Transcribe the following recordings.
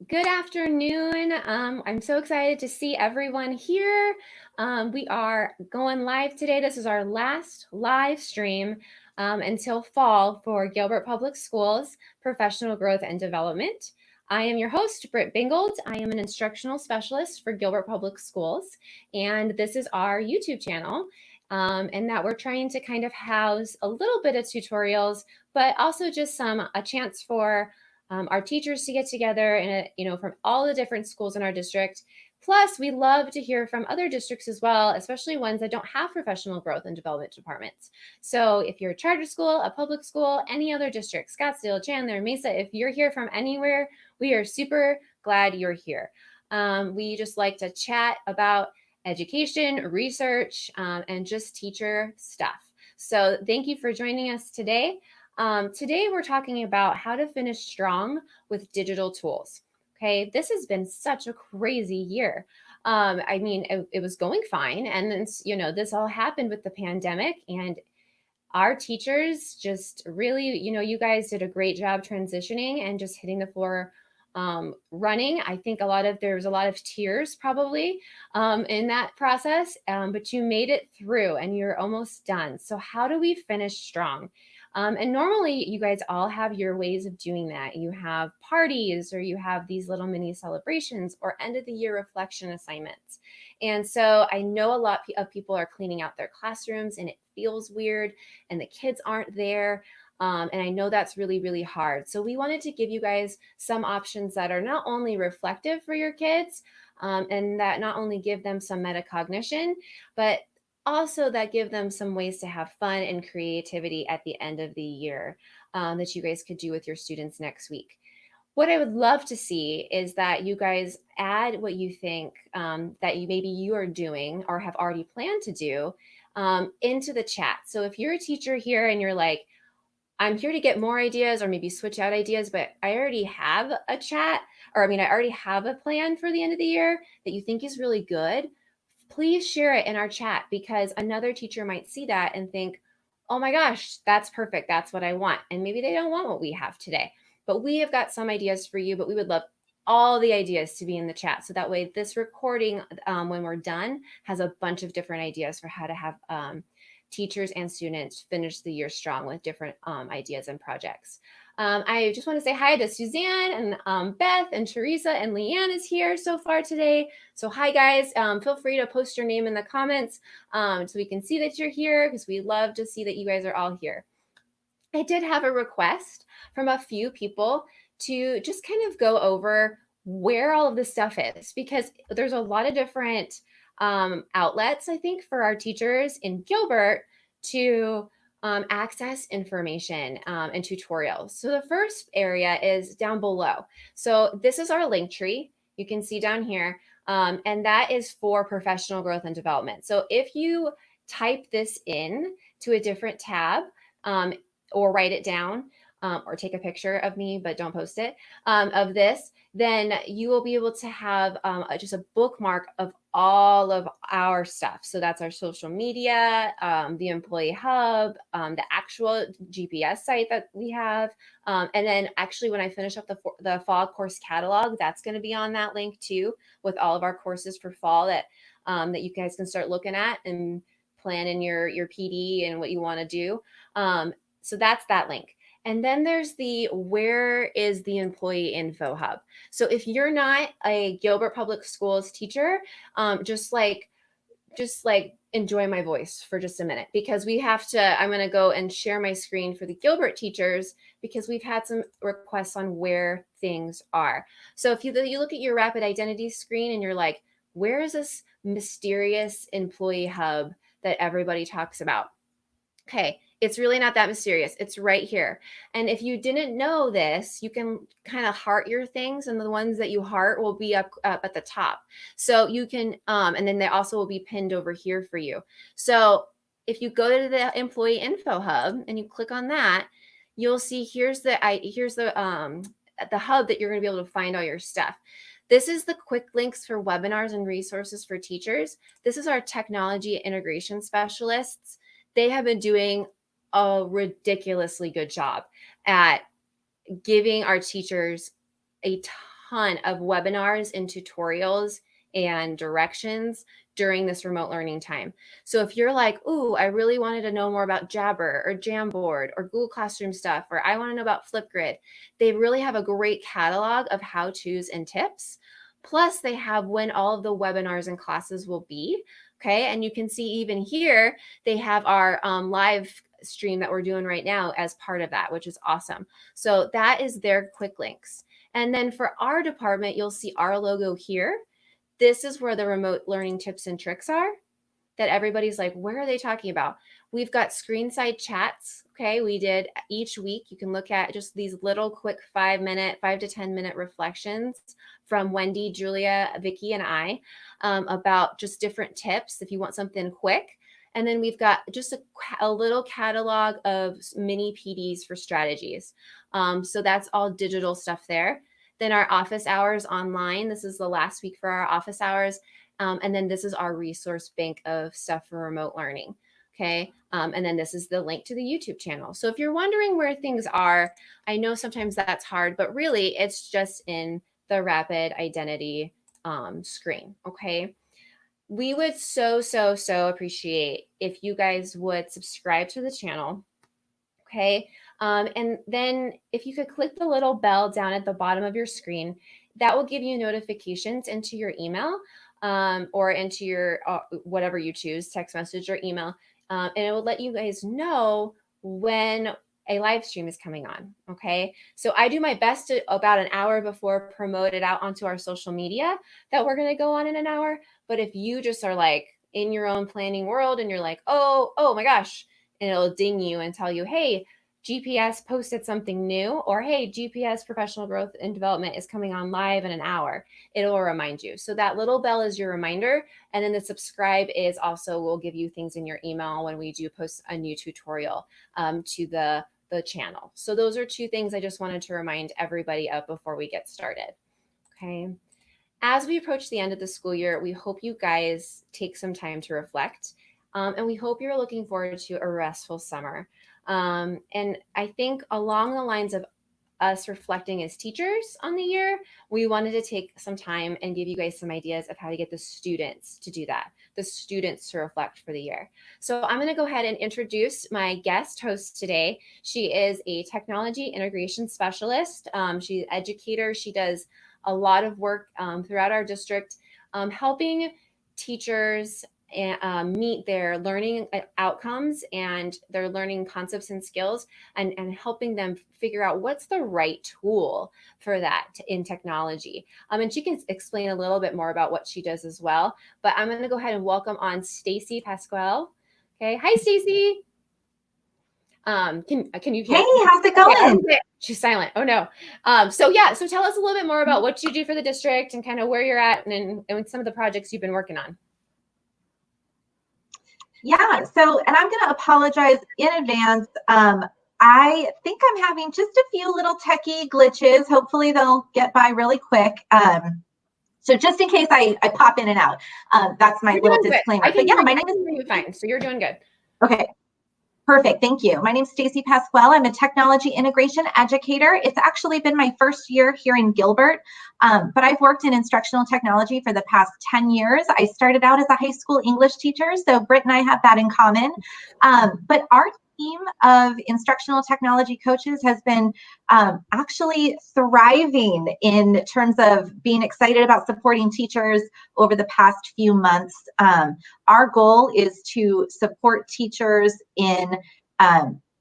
Good afternoon. I'm so excited to see everyone here. We are going live today. This is our last live stream until fall for Gilbert Public Schools Professional Growth and Development. I am your host, Britt Bingold. I am an instructional specialist for Gilbert Public Schools, and this is our YouTube channel. And that we're trying to kind of house a little bit of tutorials, but also just a chance for our teachers to get together and from all the different schools in our district. Plus, we love to hear from other districts as well, especially ones that don't have professional growth and development departments. So if you're a charter school, a public school, any other district, Scottsdale, Chandler, Mesa, if you're here from anywhere, we are super glad you're here. We just like to chat about education, research, and just teacher stuff. So thank you for joining us today. Today, we're talking about how to finish strong with digital tools. Okay, this has been such a crazy year. It was going fine. And then, this all happened with the pandemic, and our teachers just really, you guys did a great job transitioning and just hitting the floor running. I think there was a lot of tears probably in that process, but you made it through and you're almost done. So how do we finish strong? And normally you guys all have your ways of doing that. You have parties, or you have these little mini celebrations, or end of the year reflection assignments. And so I know a lot of people are cleaning out their classrooms and it feels weird and the kids aren't there. And I know that's really, really hard. So we wanted to give you guys some options that are not only reflective for your kids, and that not only give them some metacognition, but also that give them some ways to have fun and creativity at the end of the year, that you guys could do with your students next week. What I would love to see is that you guys add what you think that you are doing or have already planned to do into the chat. So if you're a teacher here and you're like, I'm here to get more ideas or maybe switch out ideas, but I already have a chat, or I already have a plan for the end of the year that you think is really good, please share it in our chat, because another teacher might see that and think, oh my gosh, that's perfect. That's what I want. And maybe they don't want what we have today, but we have got some ideas for you, but we would love all the ideas to be in the chat. So that way this recording, when we're done, has a bunch of different ideas for how to have teachers and students finish the year strong with different ideas and projects. I just want to say hi to Suzanne and Beth and Teresa, and Leanne is here so far today. So hi guys, feel free to post your name in the comments so we can see that you're here, because we love to see that you guys are all here. I did have a request from a few people to just kind of go over where all of this stuff is, because there's a lot of different outlets, I think, for our teachers in Gilbert to access information and tutorials. So the first area is down below. So this is our link tree. You can see down here, and that is for professional growth and development. So if you type this in to a different tab, or write it down, or take a picture of me, but don't post it, of this, then you will be able to have just a bookmark of all of our stuff. So that's our social media, the employee hub, the actual GPS site that we have. And then actually when I finish up the fall course catalog, that's going to be on that link too, with all of our courses for fall that you guys can start looking at and plan in your PD and what you want to do. So that's that link. And then there's the where is the employee info hub. So if you're not a Gilbert Public Schools teacher, just like enjoy my voice for just a minute, because I'm going to go and share my screen for the Gilbert teachers, because we've had some requests on where things are. So if you look at your rapid identity screen and you're like, where is this mysterious employee hub that everybody talks about? Okay, it's really not that mysterious. It's right here. And if you didn't know this, you can kind of heart your things, and the ones that you heart will be up at the top. So you can, and then they also will be pinned over here for you. So if you go to the employee info hub and you click on that, you'll see here's the hub that you're going to be able to find all your stuff. This is the quick links for webinars and resources for teachers. This is our technology integration specialists. They have been doing a ridiculously good job at giving our teachers a ton of webinars and tutorials and directions during this remote learning time. So if you're like, ooh, I really wanted to know more about Jabber or Jamboard or Google Classroom stuff, or I want to know about Flipgrid, they really have a great catalog of how-tos and tips. Plus they have when all of the webinars and classes will be, okay? And you can see even here, they have our live stream that we're doing right now as part of that, which is awesome. So that is their quick links. And then for our department, you'll see our logo here. This is where the remote learning tips and tricks are that everybody's like, where are they talking about? We've got screen-side chats, okay? We did each week. You can look at just these little quick 5 to 10 minute reflections from Wendy, Julia, Vicky, and I about just different tips if you want something quick. And then we've got just a little catalog of mini PDs for strategies. So that's all digital stuff there. Then our office hours online. This is the last week for our office hours. And then this is our resource bank of stuff for remote learning. Okay. And then this is the link to the YouTube channel. So if you're wondering where things are, I know sometimes that's hard, but really it's just in the Rapid Identity screen. Okay. We would so appreciate if you guys would subscribe to the channel. Okay. And then if you could click the little bell down at the bottom of your screen, that will give you notifications into your email or into your whatever you choose, text message or email. And it will let you guys know when a live stream is coming on. Okay. So I do my best to about an hour before promote it out onto our social media that we're going to go on in an hour. But if you just are like in your own planning world and you're like, oh my gosh, and it'll ding you and tell you, hey, GPS posted something new, or hey, GPS professional growth and development is coming on live in an hour. It will remind you. So that little bell is your reminder. And then the subscribe is also, will give you things in your email when we do post a new tutorial to the channel. So those are two things I just wanted to remind everybody of before we get started. Okay. As we approach the end of the school year, we hope you guys take some time to reflect. And we hope you're looking forward to a restful summer. And I think along the lines of us reflecting as teachers on the year, we wanted to take some time and give you guys some ideas of how to get the students to do that, the students to reflect for the year. So I'm going to go ahead and introduce my guest host today. She is a technology integration specialist. She's an educator. She does a lot of work throughout our district, helping teachers meet their learning outcomes and their learning concepts and skills, and helping them figure out what's the right tool for that in technology. And she can explain a little bit more about what she does as well. But I'm going to go ahead and welcome on Stacy Pasquale. Okay, hi Stacy. Can you hear? Hey, how's it going? Okay, she's silent. Oh no. So tell us a little bit more about what you do for the district and kind of where you're at and some of the projects you've been working on. Yeah, and I'm going to apologize in advance. I think I'm having just a few little techie glitches. Hopefully they'll get by really quick. So just in case I pop in and out, that's my little disclaimer. But yeah, my name is fine. So you're doing good. Okay. Perfect. Thank you. My name is Stacy Pasquale. I'm a technology integration educator. It's actually been my first year here in Gilbert, but I've worked in instructional technology for the past 10 years. I started out as a high school English teacher, so Britt and I have that in common. But our team of instructional technology coaches has been actually thriving in terms of being excited about supporting teachers over the past few months. Our goal is to support teachers in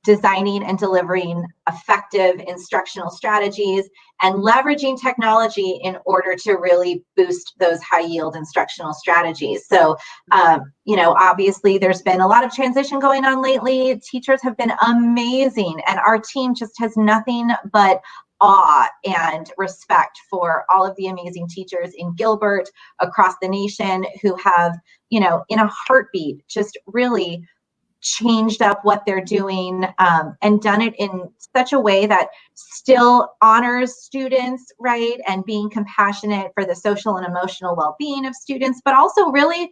designing and delivering effective instructional strategies and leveraging technology in order to really boost those high yield instructional strategies. So, obviously there's been a lot of transition going on lately. Teachers have been amazing, and our team just has nothing but awe and respect for all of the amazing teachers in Gilbert, across the nation, who have, in a heartbeat, just really changed up what they're doing and done it in such a way that still honors students, right? And being compassionate for the social and emotional well-being of students, but also really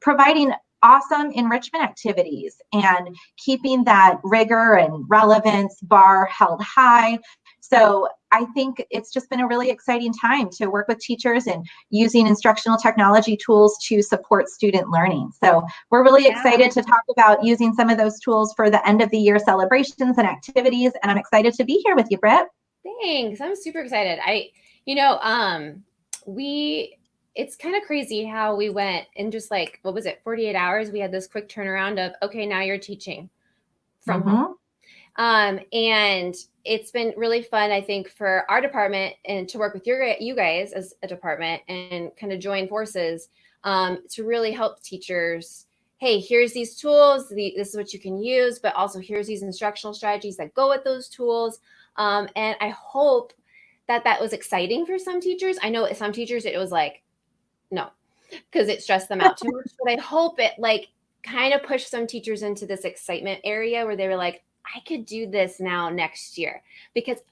providing awesome enrichment activities and keeping that rigor and relevance bar held high. So I think it's just been a really exciting time to work with teachers and using instructional technology tools to support student learning. So we're really excited to talk about using some of those tools for the end of the year celebrations and activities. And I'm excited to be here with you, Britt. Thanks. I'm super excited. It's kind of crazy how we went in just like, what was it, 48 hours? We had this quick turnaround of, okay, now you're teaching from home. And it's been really fun, I think, for our department and to work with you guys as a department and kind of join forces to really help teachers. Hey, here's these tools. This is what you can use, but also here's these instructional strategies that go with those tools. And I hope that was exciting for some teachers. I know some teachers, it was like, no, because it stressed them out too much. But I hope it like kind of pushed some teachers into this excitement area where they were like, I could do this now next year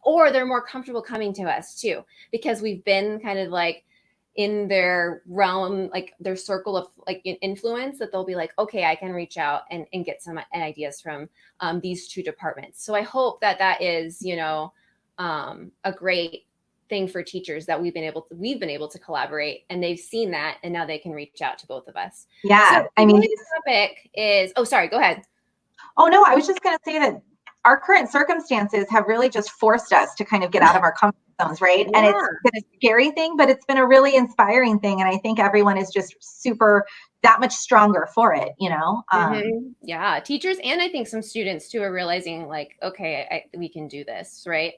or they're more comfortable coming to us too, because we've been kind of like in their realm, like their circle of like influence, that they'll be like, okay, I can reach out and get some ideas from these two departments. So I hope that is, a great thing for teachers that we've been able to collaborate, and they've seen that, and now they can reach out to both of us. Yeah. So the topic is, oh, sorry, go ahead. Oh, no, I was just going to say that our current circumstances have really just forced us to kind of get out of our comfort zones, right? Yeah. And it's been a scary thing, but it's been a really inspiring thing. And I think everyone is just that much stronger for it, Yeah, teachers and I think some students too are realizing like, okay, we can do this, right?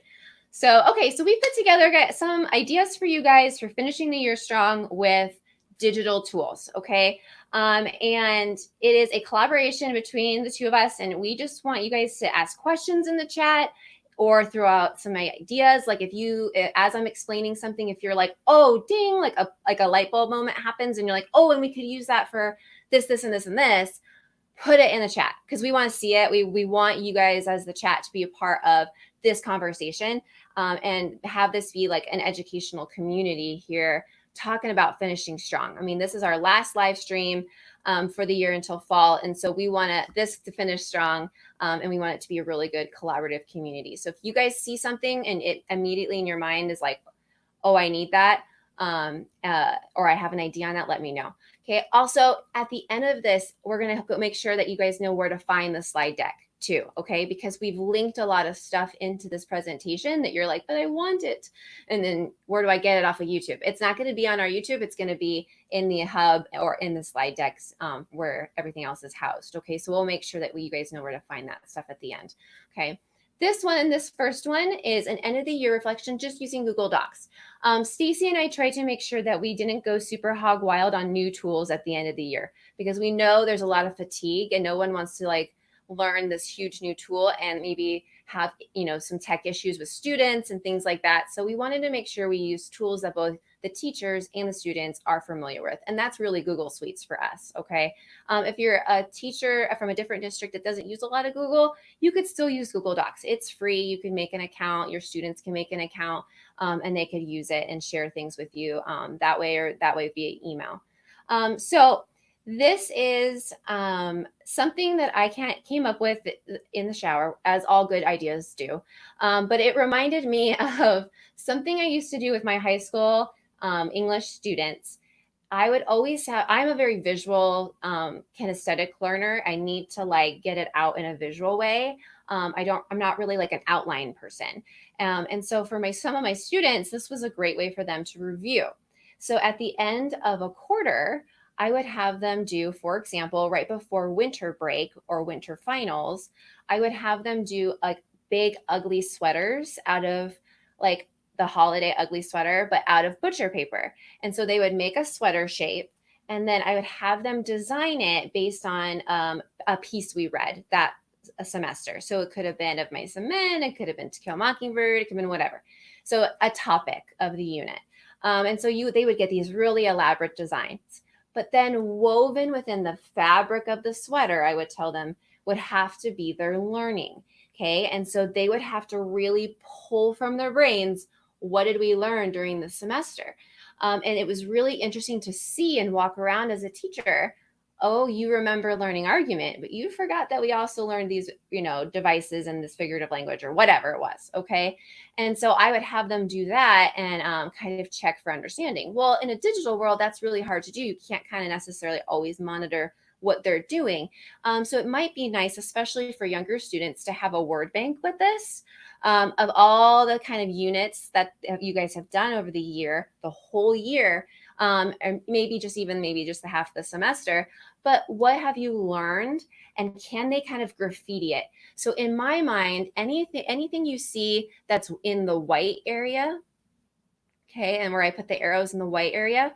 So, okay, so we put together some ideas for you guys for finishing the year strong with digital tools, okay? And it is a collaboration between the two of us, and we just want you guys to ask questions in the chat or throw out some ideas. Like if you, as I'm explaining something, if you're like, oh, ding, like a light bulb moment happens and you're like, oh, and we could use that for this, this, and this, and this, put it in the chat because we want to see it. We want you guys as the chat to be a part of this conversation and have this be like an educational community here talking about finishing strong. I mean, this is our last live stream for the year until fall. And so we want this to finish strong and we want it to be a really good collaborative community. So if you guys see something and it immediately in your mind is like, oh, I need that, or I have an idea on that, let me know. Okay. Also, at the end of this, we're going to make sure that you guys know where to find the slide deck too. Okay. Because we've linked a lot of stuff into this presentation that you're like, but I want it. And then where do I get it off of YouTube? It's not going to be on our YouTube. It's going to be in the hub or in the slide decks where everything else is housed. Okay. So we'll make sure that you guys know where to find that stuff at the end. Okay. This first one is an end of the year reflection just using Google Docs. Stacy and I tried to make sure that we didn't go super hog wild on new tools at the end of the year because we know there's a lot of fatigue and no one wants to like learn this huge new tool and maybe have, some tech issues with students and things like that. So we wanted to make sure we use tools that both the teachers and the students are familiar with. And that's really Google Suites for us, okay? If you're a teacher from a different district that doesn't use a lot of Google, you could still use Google Docs. It's free. You can make an account. Your students can make an account and they could use it and share things with you that way via email. So this is something that I came up with in the shower, as all good ideas do. But it reminded me of something I used to do with my high school English students. I would always I'm a very visual kinesthetic learner. I need to like get it out in a visual way. I'm not really like an outline person. And so for some of my students, this was a great way for them to review. So at the end of a quarter, I would have them do, for example, right before winter break or winter finals, I would have them do like big ugly sweaters out of like the holiday ugly sweater, but out of butcher paper. And so they would make a sweater shape and then I would have them design it based on a piece we read that a semester. So it could have been Of Mice and Men, it could have been To Kill a Mockingbird, it could have been whatever. So a topic of the unit. And so they would get these really elaborate designs. But then woven within the fabric of the sweater, I would tell them, would have to be their learning. Okay. And so they would have to really pull from their brains, what did we learn during the semester? And it was really interesting to see and walk around as a teacher. oh, you remember learning argument, but you forgot that we also learned these, devices and this figurative language or whatever it was. Okay. And so I would have them do that and kind of check for understanding. Well, in a digital world, that's really hard to do. You can't kind of necessarily always monitor what they're doing. So it might be nice, especially for younger students, to have a word bank with this of all the kind of units that you guys have done over the year, the whole year, and maybe just the half of the semester. But what have you learned, and can they kind of graffiti it? So in my mind, anything you see that's in the white area, okay, and where I put the arrows in the white area,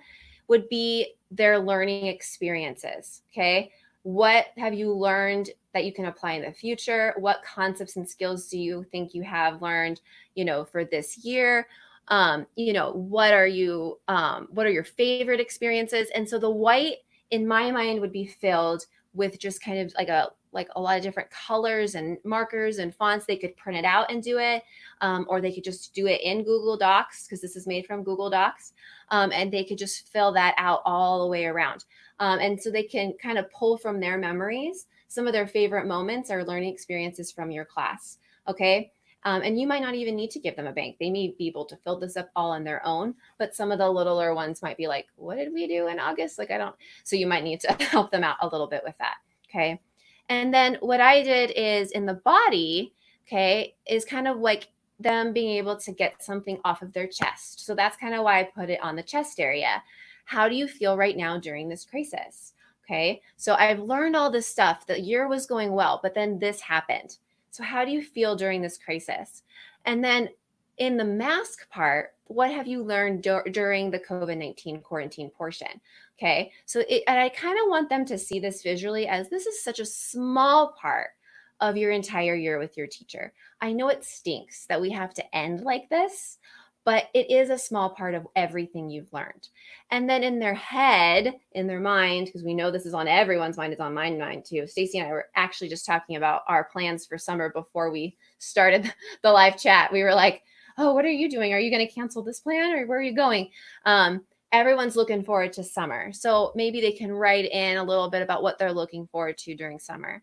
would be their learning experiences. Okay, what have you learned that you can apply in the future? What concepts and skills do you think you have learned, for this year? What are your favorite experiences? And so the white, in my mind, would be filled with just kind of like a lot of different colors and markers and fonts. They could print it out and do it, or they could just do it in Google Docs, because this is made from Google Docs, and they could just fill that out all the way around. And so they can kind of pull from their memories some of their favorite moments or learning experiences from your class. Okay. And you might not even need to give them a bank. They may be able to fill this up all on their own, but some of the littler ones might be like, what did we do in August? So you might need to help them out a little bit with that. Okay. And then what I did is in the body, okay, is kind of like them being able to get something off of their chest. So that's kind of why I put it on the chest area. How do you feel right now during this crisis? Okay. So I've learned all this stuff. The year was going well, but then this happened. So how do you feel during this crisis? And then in the mask part, what have you learned during the COVID-19 quarantine portion? Okay. So and I kind of want them to see this visually, as this is such a small part of your entire year with your teacher. I know it stinks that we have to end like this, but it is a small part of everything you've learned. And then in their head, in their mind, because we know this is on everyone's mind, it's on my mind too. Stacy and I were actually just talking about our plans for summer before we started the live chat. We were like, oh, what are you doing? Are you going to cancel this plan, or where are you going? Everyone's looking forward to summer. So maybe they can write in a little bit about what they're looking forward to during summer.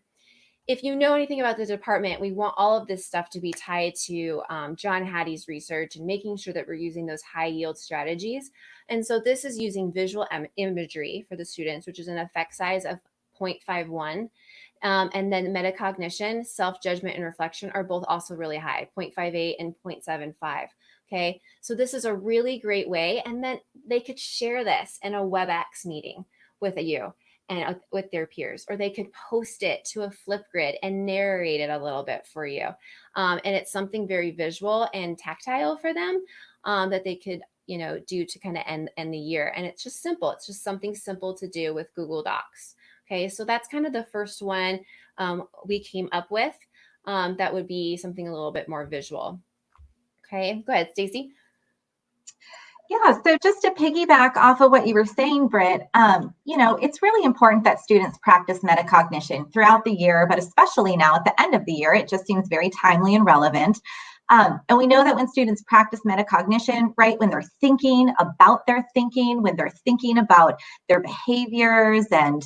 If you know anything about the department, we want all of this stuff to be tied to John Hattie's research and making sure that we're using those high yield strategies. And so this is using visual imagery for the students, which is an effect size of 0.51. And then metacognition, self-judgment, and reflection are both also really high, 0.58 and 0.75. Okay, so this is a really great way. And then they could share this in a WebEx meeting with you and with their peers, or they could post it to a Flipgrid and narrate it a little bit for you. And it's something very visual and tactile for them that they could, do to kind of end the year. And it's just simple. It's just something simple to do with Google Docs. Okay, so that's kind of the first one we came up with. That would be something a little bit more visual. Okay, go ahead, Stacy. Yeah, so just to piggyback off of what you were saying, Britt, it's really important that students practice metacognition throughout the year, but especially now at the end of the year. It just seems very timely and relevant. And we know that when students practice metacognition, right, when they're thinking about their thinking, when they're thinking about their behaviors and,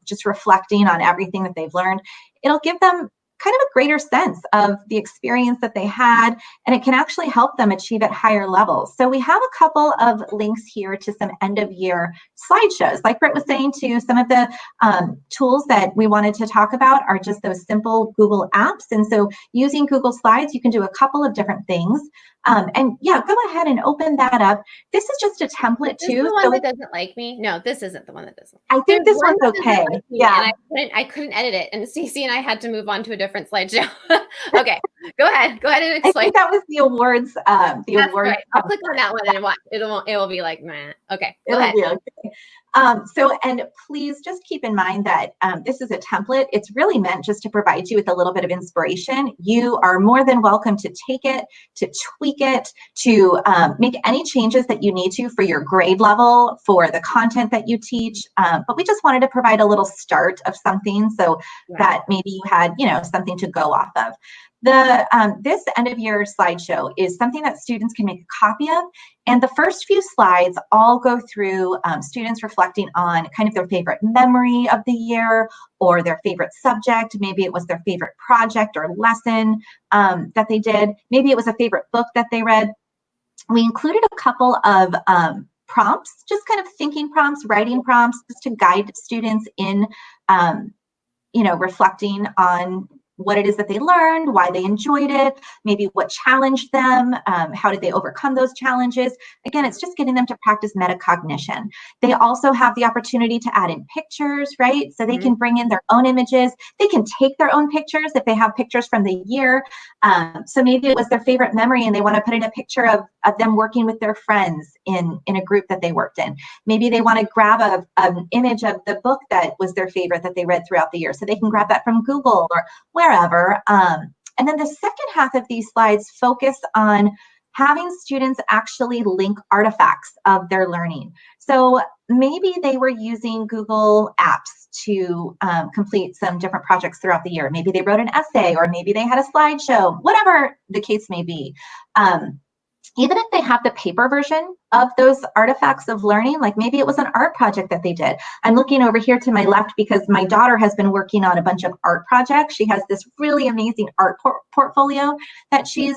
just reflecting on everything that they've learned, it'll give them kind of a greater sense of the experience that they had, and it can actually help them achieve at higher levels. So we have a couple of links here to some end of year slideshows. Like Britt was saying too, some of the tools that we wanted to talk about are just those simple Google apps. And so using Google Slides, you can do a couple of different things. And yeah, go ahead and open that up. This is just a template too. This is the one that doesn't like me. No, this isn't the one that doesn't. I think this one's okay. Like yeah. And I couldn't edit it. And Stacy and I had to move on to a different slideshow. Okay, go ahead and explain. I think that was the awards. That's right. I'll click on that one and it will be like, meh. Okay, go ahead. Okay. And please just keep in mind that this is a template. It's really meant just to provide you with a little bit of inspiration. You are more than welcome to take it, to tweak it, to make any changes that you need to for your grade level, for the content that you teach. But we just wanted to provide a little start of something so that maybe you had, something to go off of. This end of year slideshow is something that students can make a copy of. And the first few slides all go through students reflecting on kind of their favorite memory of the year or their favorite subject. Maybe it was their favorite project or lesson that they did. Maybe it was a favorite book that they read. We included a couple of prompts, just kind of thinking prompts, writing prompts, just to guide students in, reflecting on what it is that they learned, why they enjoyed it, maybe what challenged them, how did they overcome those challenges. Again, it's just getting them to practice metacognition. They also have the opportunity to add in pictures, right? So they can bring in their own images. They can take their own pictures if they have pictures from the year. So maybe it was their favorite memory and they want to put in a picture of them working with their friends in a group that they worked in. Maybe they want to grab an image of the book that was their favorite that they read throughout the year. So they can grab that from Google or wherever. And then the second half of these slides focus on having students actually link artifacts of their learning. So maybe they were using Google Apps to complete some different projects throughout the year. Maybe they wrote an essay, or maybe they had a slideshow, whatever the case may be. Even if they have the paper version of those artifacts of learning, like maybe it was an art project that they did. I'm looking over here to my left because my daughter has been working on a bunch of art projects. She has this really amazing art portfolio that she's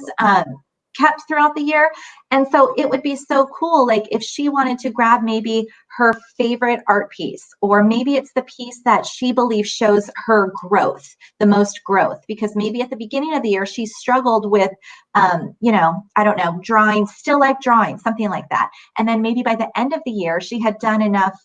kept throughout the year. And so it would be so cool, like if she wanted to grab maybe her favorite art piece, or maybe it's the piece that she believes shows her growth, the most growth, because maybe at the beginning of the year, she struggled with, I don't know, drawing, still life drawing, something like that. And then maybe by the end of the year, she had done enough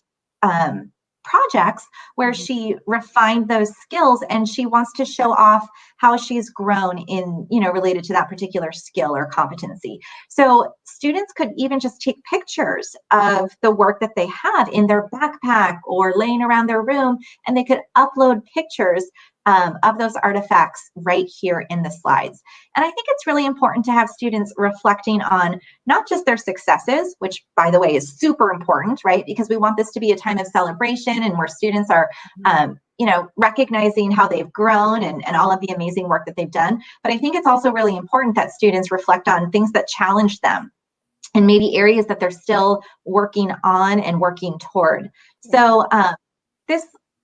projects where she refined those skills and she wants to show off how she's grown in, related to that particular skill or competency. So students could even just take pictures of the work that they have in their backpack or laying around their room, and they could upload pictures of those artifacts right here in the slides. And I think it's really important to have students reflecting on not just their successes, which by the way is super important, right? Because we want this to be a time of celebration and where students are, recognizing how they've grown and all of the amazing work that they've done. But I think it's also really important that students reflect on things that challenge them and maybe areas that they're still working on and working toward. So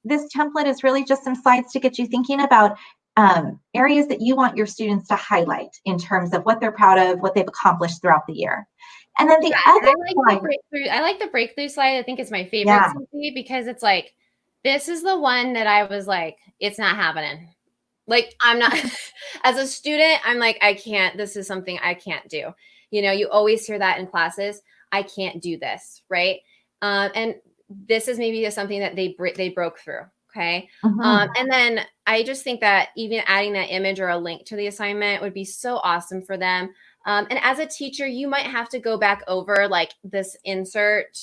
this template is really just some slides to get you thinking about areas that you want your students to highlight in terms of what they're proud of, what they've accomplished throughout the year. And then the other slide. I like the breakthrough slide. I think it's my favorite because it's like, this is the one that I was like, it's not happening. Like, I'm not, as a student, I'm like, I can't, this is something I can't do. You always hear that in classes, I can't do this, right? And this is maybe something that they broke through. Okay. And then I just think that even adding that image or a link to the assignment would be so awesome for them. And as a teacher, you might have to go back over like this, insert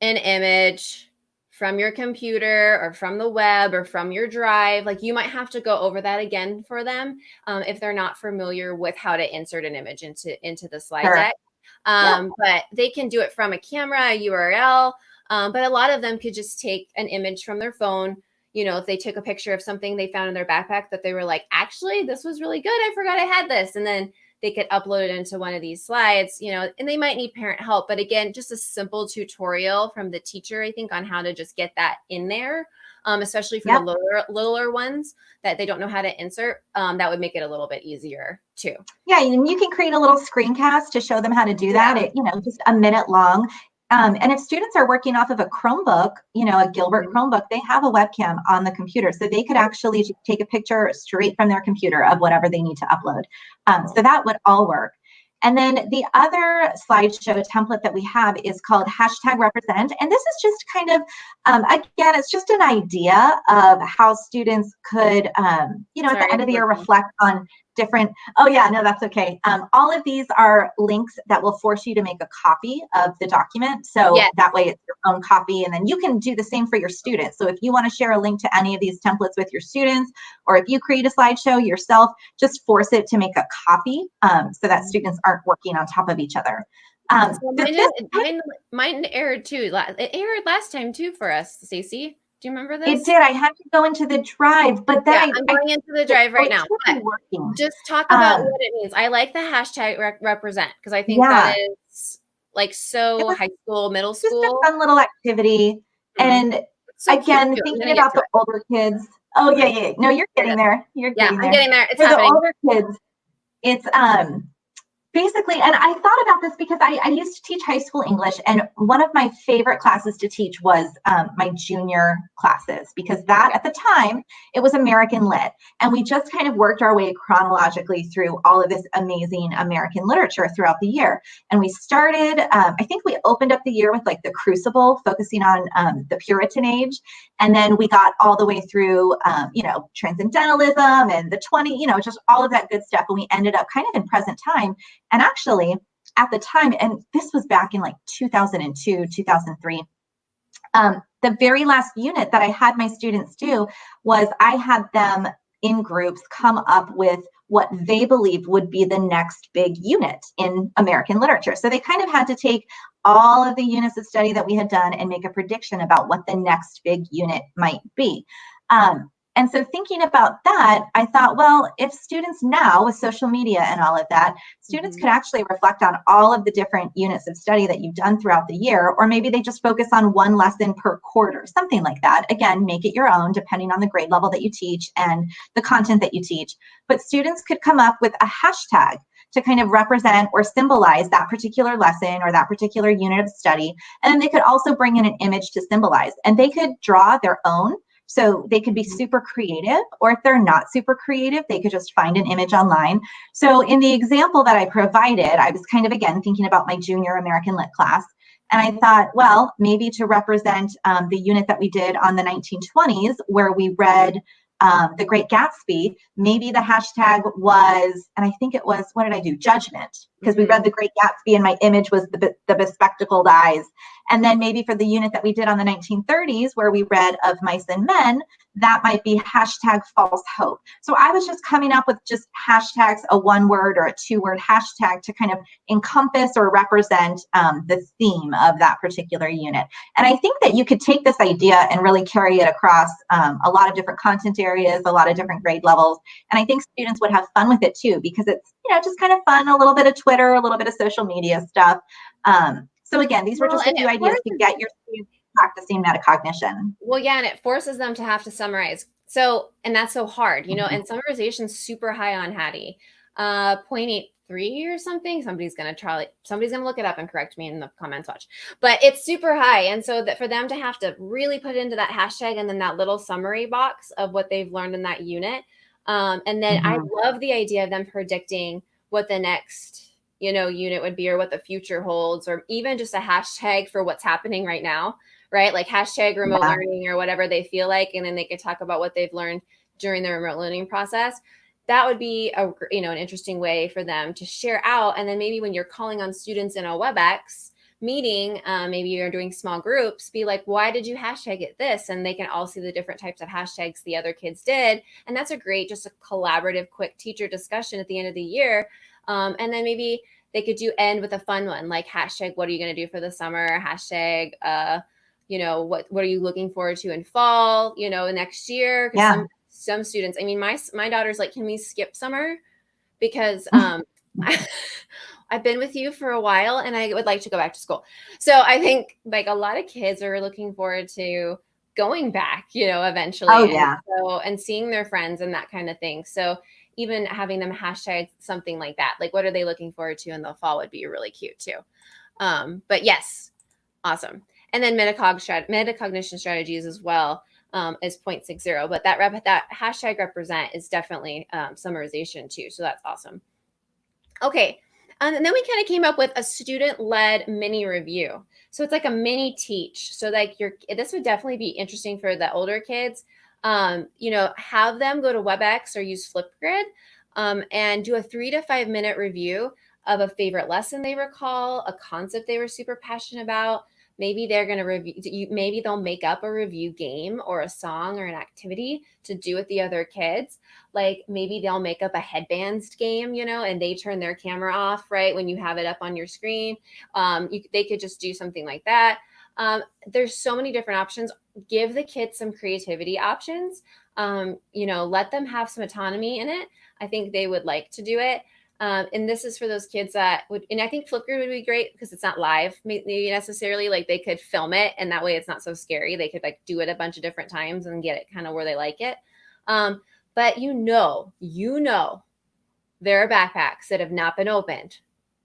an image from your computer or from the web or from your drive. Like you might have to go over that again for them if they're not familiar with how to insert an image into the slide deck. But they can do it from a camera, a URL. But a lot of them could just take an image from their phone. If they took a picture of something they found in their backpack that they were like, actually, this was really good. I forgot I had this. And then they could upload it into one of these slides, and they might need parent help. But again, just a simple tutorial from the teacher, I think, on how to just get that in there, especially for the littler ones that they don't know how to insert. That would make it a little bit easier too. Yeah, and you can create a little screencast to show them how to do that. It, just a minute long. And if students are working off of a Chromebook, a Gilbert Chromebook, they have a webcam on the computer. So they could actually take a picture straight from their computer of whatever they need to upload. So that would all work. And then the other slideshow template that we have is called #represent. And this is just kind of, again, it's just an idea of how students could, at the end of the year, reflect on different, that's okay. All of these are links that will force you to make a copy of the document. So that way it's your own copy. And then you can do the same for your students. So if you want to share a link to any of these templates with your students, or if you create a slideshow yourself, just force it to make a copy so that students aren't working on top of each other. Mine errored too. It errored last time too for us, Stacy. Do you remember It this? did. I had to go into the drive, but then I'm going into the drive right it now. should be working. Just talk about what it means. I like the hashtag represent because I think that Yeah, is like it so was high school, middle just a school. fun little activity. Mhm. And It's so cute again, too. I'm thinking gonna get about to the it. older kids. Oh yeah, yeah. No, you're There it getting is. there. You're Yeah, getting I'm there. getting there. It's For the happening. older kids, it's basically, and I thought about this because I used to teach high school English, and one of my favorite classes to teach was my junior classes, because that at the time, it was American Lit. And we just kind of worked our way chronologically through all of this amazing American literature throughout the year. And we started, I think we opened up the year with like The Crucible, focusing on the Puritan age. And then we got all the way through, transcendentalism and the 20, just all of that good stuff. And we ended up kind of in present time. And actually, at the time, and this was back in like 2002, 2003, the very last unit that I had my students do was I had them in groups come up with what they believed would be the next big unit in American literature. So they kind of had to take all of the units of study that we had done and make a prediction about what the next big unit might be. And so thinking about that, I thought, well, if students now with social media and all of that, students could actually reflect on all of the different units of study that you've done throughout the year, or maybe they just focus on one lesson per quarter, something like that. Again, make it your own depending on the grade level that you teach and the content that you teach. But students could come up with a hashtag to kind of represent or symbolize that particular lesson or that particular unit of study. And then they could also bring in an image to symbolize, and they could draw their own. So they could be super creative, or if they're not super creative, they could just find an image online. So in the example that I provided, I was kind of, again, thinking about my junior American Lit class. And I thought, well, maybe to represent the unit that we did on the 1920s, where we read The Great Gatsby, maybe the hashtag was, and I think it was, what did I do? Judgment, because we read The Great Gatsby and my image was the bespectacled eyes. And then maybe for the unit that we did on the 1930s, where we read Of Mice and Men, that might be hashtag false hope. So I was just coming up with just hashtags, a 1-word or a 2-word hashtag to kind of encompass or represent the theme of that particular unit. And I think that you could take this idea and really carry it across a lot of different content areas, a lot of different grade levels. And I think students would have fun with it too, because it's, just kind of fun, a little bit of Twitter, a little bit of social media stuff. So again, these were just a few ideas to get your students practicing metacognition. Well, yeah, and it forces them to have to summarize. So, and that's so hard, and summarization's super high on Hattie. 0.83 or something. Somebody's gonna look it up and correct me in the comments, watch. But it's super high. And so that for them to have to really put into that hashtag and then that little summary box of what they've learned in that unit. And then I love the idea of them predicting what the next unit would be, or what the future holds, or even just a hashtag for what's happening right now, right? Like hashtag remote learning or whatever they feel like. And then they could talk about what they've learned during the remote learning process. That would be an interesting way for them to share out. And then maybe when you're calling on students in a WebEx meeting, maybe you're doing small groups, be like, why did you hashtag it this? And they can all see the different types of hashtags the other kids did. And that's a great, just a collaborative, quick teacher discussion at the end of the year. And then maybe they could end with a fun one, like hashtag, what are you going to do for the summer? Hashtag, what are you looking forward to in fall, next year? Because some students, I mean, my daughter's like, can we skip summer? Because I've been with you for a while and I would like to go back to school. So I think like a lot of kids are looking forward to going back, eventually. Oh, yeah. And seeing their friends and that kind of thing. So even having them hashtag something like that, like what are they looking forward to in the fall would be really cute too. But yes, awesome. And then metacognition strategies as well is 0.60, but that hashtag represent is definitely summarization too. So that's awesome. Okay. And then we kind of came up with a student-led mini review. So it's like a mini teach. So like this would definitely be interesting for the older kids. Have them go to WebEx or use Flipgrid and do a 3 to 5 minute review of a favorite lesson they recall, a concept they were super passionate about. Maybe they're going to review, maybe they'll make up a review game or a song or an activity to do with the other kids. Like maybe they'll make up a headbands game, and they turn their camera off, right, when you have it up on your screen. They could just do something like that. There's so many different options. Give the kids some creativity options. Let them have some autonomy in it. I think they would like to do it. And this is for those kids that would, and I think Flipgrid would be great because it's not live, maybe necessarily. Like they could film it, and that way it's not so scary. They could like do it a bunch of different times and get it kind of where they like it. But there are backpacks that have not been opened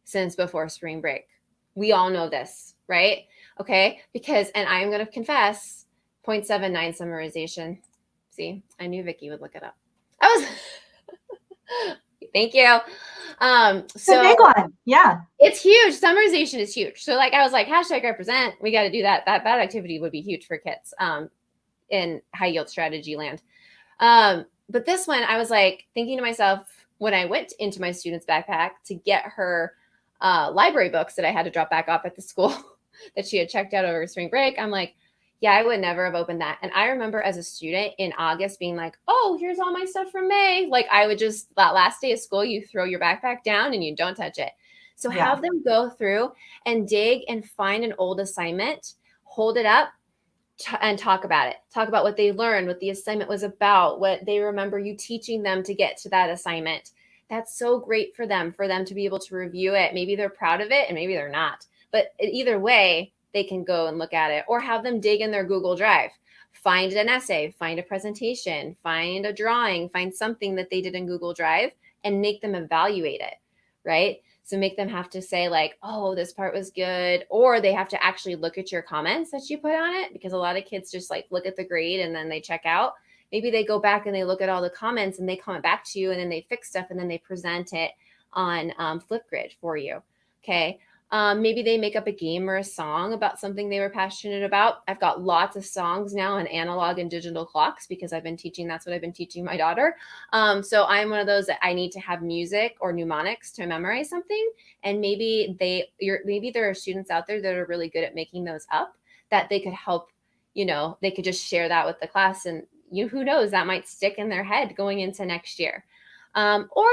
since before spring break. We all know this, right? Okay, because, and I am going to confess, 0.79 summarization. See, I knew Vicki would look it up. Thank you. It's a big one. Yeah. It's huge. Summarization is huge. So like, I was like, #represent. We got to do that. That activity would be huge for kids in high yield strategy land. But this one, I was like thinking to myself when I went into my student's backpack to get her library books that I had to drop back off at the school that she had checked out over spring break. I'm like, yeah, I would never have opened that. And I remember as a student in August being like, oh, here's all my stuff from May. Like I would just, that last day of school, you throw your backpack down and you don't touch it. So have them go through and dig and find an old assignment, hold it up and talk about it. Talk about what they learned, what the assignment was about, what they remember you teaching them to get to that assignment. That's so great for them to be able to review it. Maybe they're proud of it and maybe they're not. But either way, they can go and look at it, or have them dig in their Google Drive, find an essay, find a presentation, find a drawing, find something that they did in Google Drive and make them evaluate it, right? So make them have to say like, oh, this part was good, or they have to actually look at your comments that you put on it, because a lot of kids just like look at the grade and then they check out. Maybe they go back and they look at all the comments and they comment back to you and then they fix stuff and then they present it on Flipgrid for you. Okay. Maybe they make up a game or a song about something they were passionate about. I've got lots of songs now on analog and digital clocks because I've been teaching. That's what I've been teaching my daughter. So I'm one of those that I need to have music or mnemonics to memorize something. And maybe there are students out there that are really good at making those up that they could help, they could just share that with the class, and who knows, that might stick in their head going into next year. Or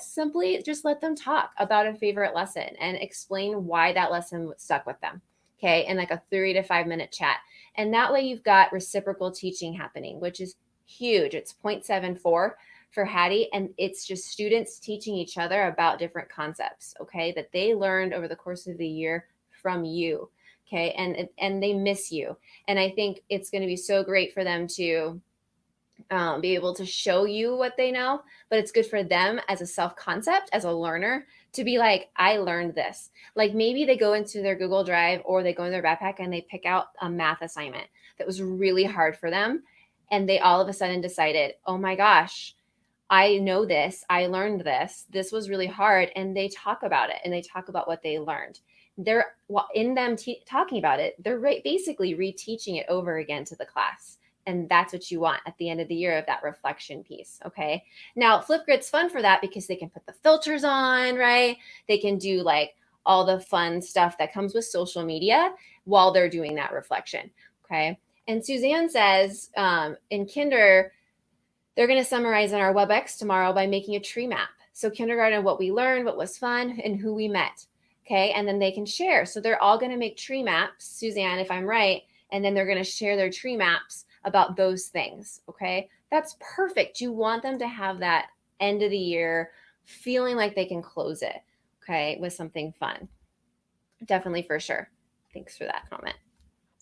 simply just let them talk about a favorite lesson and explain why that lesson stuck with them. Okay. In like a 3 to 5 minute chat. And that way you've got reciprocal teaching happening, which is huge. It's 0.74 for Hattie. And it's just students teaching each other about different concepts. Okay. That they learned over the course of the year from you. Okay. And they miss you. And I think it's going to be so great for them to be able to show you what they know, but it's good for them as a self-concept, as a learner, to be like, I learned this. Like maybe they go into their Google Drive or they go in their backpack and they pick out a math assignment that was really hard for them. And they all of a sudden decided, oh my gosh, I know this. I learned this. This was really hard. And they talk about it and they talk about what they learned. They're in them talking about it. They're basically reteaching it over again to the class. And that's what you want at the end of the year, of that reflection piece. Okay. Now Flipgrid's fun for that because they can put the filters on, right? They can do like all the fun stuff that comes with social media while they're doing that reflection. Okay. And Suzanne says in kinder, they're going to summarize on our WebEx tomorrow by making a tree map. So kindergarten, what we learned, what was fun, and who we met. Okay. And then they can share. So they're all going to make tree maps, Suzanne, if I'm right. And then they're going to share their tree maps about those things. Okay. That's perfect. You want them to have that end of the year feeling like they can close it. Okay. With something fun. Definitely, for sure. Thanks for that comment.